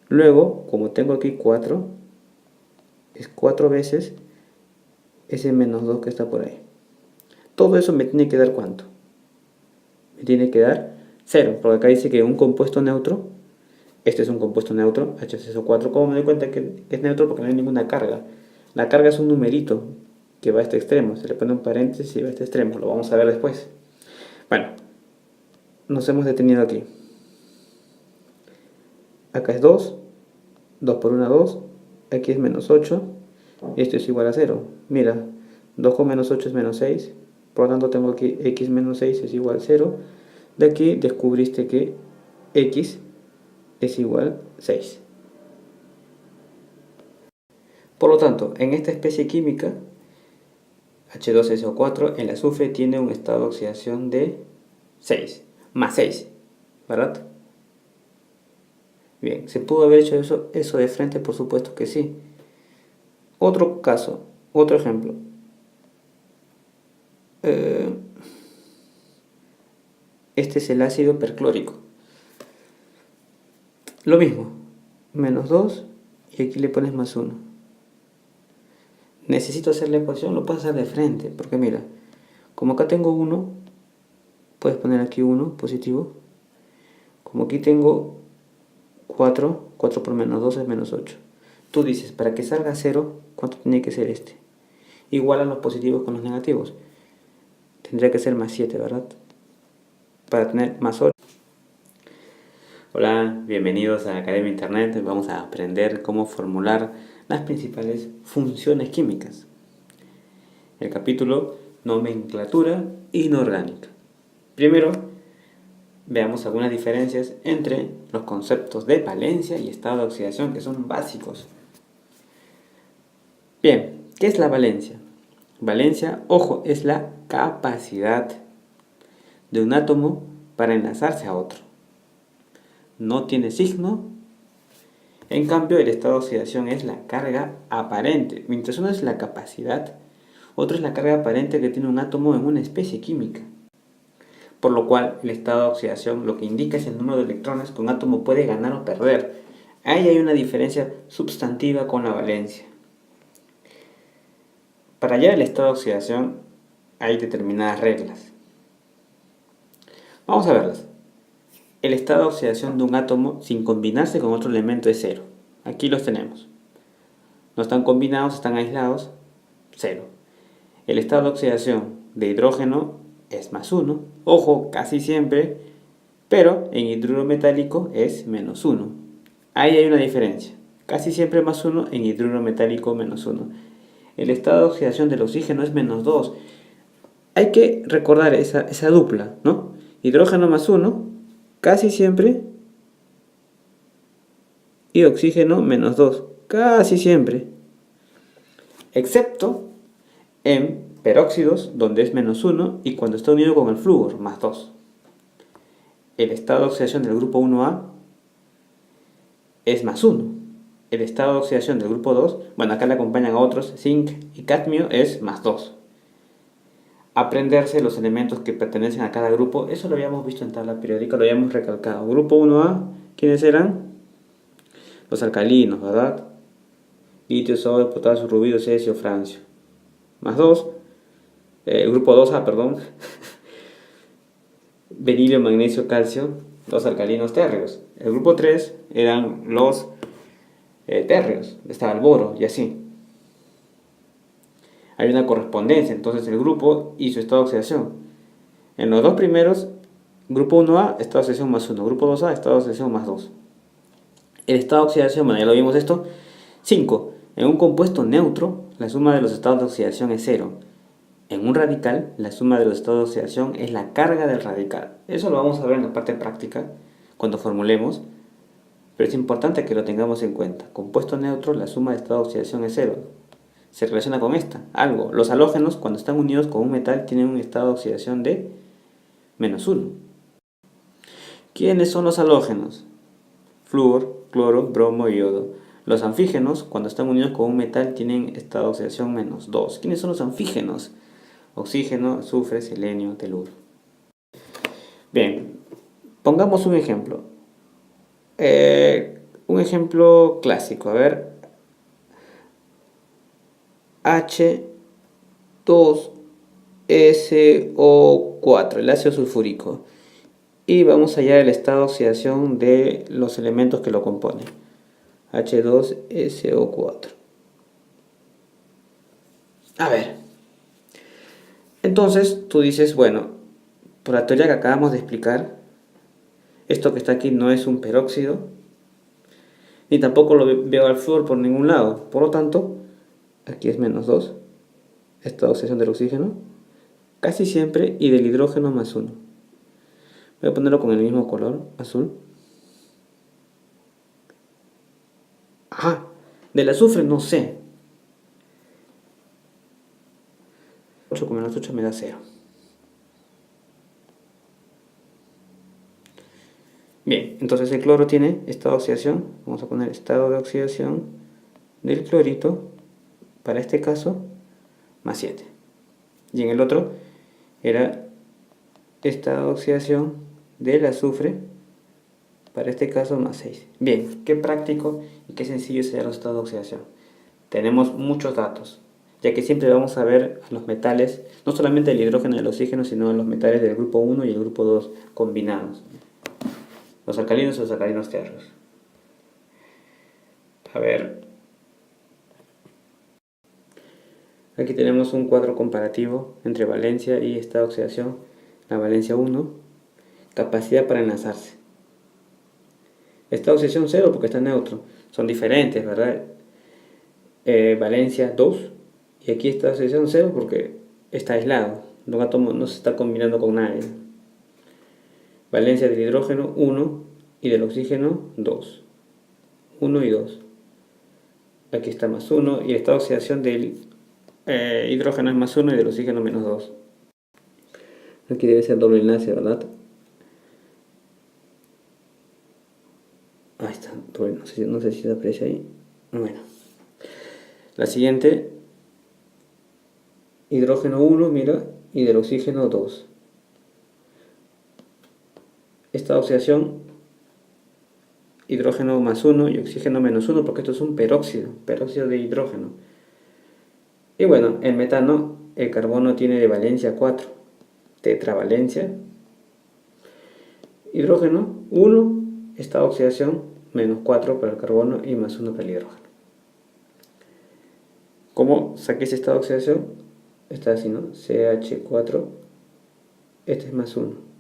Luego, como tengo aquí 4, es 4 veces ese menos 2 que está por ahí. Todo eso me tiene que dar ¿cuánto? Me tiene que dar 0, porque acá dice que un compuesto neutro, este es un compuesto neutro, HCO4, ¿cómo me doy cuenta que es neutro? Porque no hay ninguna carga. La carga es un numerito que va a este extremo, se le pone un paréntesis y va a este extremo, lo vamos a ver después. Bueno, nos hemos detenido aquí. Acá es 2, 2 por 1, 2, aquí es menos 8, esto es igual a 0. Mira, 2 con menos 8 es menos 6, por lo tanto tengo aquí x menos 6 es igual a 0. De aquí descubriste que x es igual a 6. Por lo tanto, en esta especie química, H2SO4, el azufre tiene un estado de oxidación de 6. más 6, ¿verdad? Bien, ¿se pudo haber hecho eso de frente? Por supuesto que sí. Otro caso, otro ejemplo. Este es el ácido perclórico. Lo mismo, menos 2 y aquí le pones más 1. Necesito hacer la ecuación, lo puedo hacer de frente, porque mira, como acá tengo 1, puedes poner aquí 1 positivo. Como aquí tengo 4, 4 por menos 2 es menos 8. Tú dices, para que salga 0, ¿cuánto tiene que ser este? Igual a los positivos con los negativos. Tendría que ser más 7, ¿verdad? Para tener más 8. Hola, bienvenidos a Academia Internet. Vamos a aprender cómo formular las principales funciones químicas. El capítulo Nomenclatura inorgánica. Primero, veamos algunas diferencias entre los conceptos de valencia y estado de oxidación, que son básicos. Bien, ¿qué es la valencia? Valencia, ojo, es la capacidad de un átomo para enlazarse a otro. No tiene signo. En cambio, el estado de oxidación es la carga aparente. Mientras uno es la capacidad, otro es la carga aparente que tiene un átomo en una especie química. Por lo cual, el estado de oxidación lo que indica es el número de electrones que un átomo puede ganar o perder. Ahí hay una diferencia sustantiva con la valencia. Para hallar el estado de oxidación hay determinadas reglas. Vamos a verlas. El estado de oxidación de un átomo sin combinarse con otro elemento es 0. Aquí los tenemos. No están combinados, están aislados, 0. El estado de oxidación de hidrógeno es más 1. Ojo, casi siempre, pero en hidruro metálico es menos 1. Ahí hay una diferencia. Casi siempre más 1, en hidruro metálico menos 1. El estado de oxidación del oxígeno es menos 2. Hay que recordar esa dupla, ¿no? Hidrógeno más 1, casi siempre, y oxígeno menos 2, casi siempre. Excepto en peróxidos, donde es menos 1, y cuando está unido con el flúor, más 2. El estado de oxidación del grupo 1A es más 1. El estado de oxidación del grupo 2, bueno, acá le acompañan a otros, zinc y cadmio, es más 2. Aprenderse los elementos que pertenecen a cada grupo, eso lo habíamos visto en tabla periódica, lo habíamos recalcado. Grupo 1A, ¿quiénes eran? Los alcalinos, ¿verdad? Litio, sodio, potasio, rubilo, cesio, francio. Más 2. Grupo 2A, perdón. Berilio, magnesio, calcio, los alcalinos térreos. El grupo 3 eran los térreos, estaba el boro y así. Hay una correspondencia, entonces el grupo y su estado de oxidación. En los dos primeros, grupo 1A, estado de oxidación más 1, grupo 2A, estado de oxidación más 2. El estado de oxidación, bueno, ya lo vimos esto. 5. En un compuesto neutro, la suma de los estados de oxidación es 0. En un radical, la suma de los estados de oxidación es la carga del radical. Eso lo vamos a ver en la parte práctica, cuando formulemos, pero es importante que lo tengamos en cuenta. Compuesto neutro, la suma de estados de oxidación es 0. Se relaciona con esta, algo. Los halógenos, cuando están unidos con un metal, tienen un estado de oxidación de menos 1. ¿Quiénes son los halógenos? Flúor, cloro, bromo y yodo. Los anfígenos, cuando están unidos con un metal, tienen estado de oxidación menos 2. ¿Quiénes son los anfígenos? Oxígeno, azufre, selenio, teluro. Bien, pongamos un ejemplo. Un ejemplo clásico. A ver. H2SO4, el ácido sulfúrico. Y vamos a hallar el estado de oxidación de los elementos que lo componen. H2SO4. A ver. Entonces tú dices, bueno, por la teoría que acabamos de explicar, esto que está aquí no es un peróxido, ni tampoco lo veo al flúor por ningún lado. Por lo tanto, aquí es menos 2, esta oxidación del oxígeno, casi siempre, y del hidrógeno más 1. Voy a ponerlo con el mismo color, azul. Ajá, del azufre no sé. 8 con menos 8 me da 0. Entonces el cloro tiene estado de oxidación, vamos a poner estado de oxidación del clorito, para este caso, más 7. Y en el otro era estado de oxidación del azufre, para este caso, más 6. Bien, qué práctico y qué sencillo es el estado de oxidación. Tenemos muchos datos, ya que siempre vamos a ver a los metales, no solamente el hidrógeno y el oxígeno, sino a los metales del grupo 1 y el grupo 2 combinados. Los alcalinos y los alcalinos tierros. A ver, aquí tenemos un cuadro comparativo entre valencia y estado de oxidación. La valencia 1, capacidad para enlazarse. Estado de oxidación 0 porque está neutro. Son diferentes, ¿verdad? Valencia 2 y aquí está oxidación 0 porque está aislado. Los átomos no se está combinando con nadie. Valencia del hidrógeno 1 y del oxígeno 2. 1 y 2. Aquí está más 1 y el estado de oxidación del hidrógeno es más 1 y del oxígeno menos 2. Aquí debe ser doble enlace, ¿verdad? Ahí está, no sé si se aprecia ahí. Bueno. La siguiente, hidrógeno 1, mira, y del oxígeno 2. Esta oxidación, hidrógeno más 1 y oxígeno menos 1, porque esto es un peróxido de hidrógeno. Y bueno, el metano, el carbono tiene de valencia 4, tetravalencia. Hidrógeno 1, esta oxidación, menos 4 para el carbono y más 1 para el hidrógeno. ¿Cómo saqué ese estado de oxidación? Está así, ¿no? CH4, este es más 1.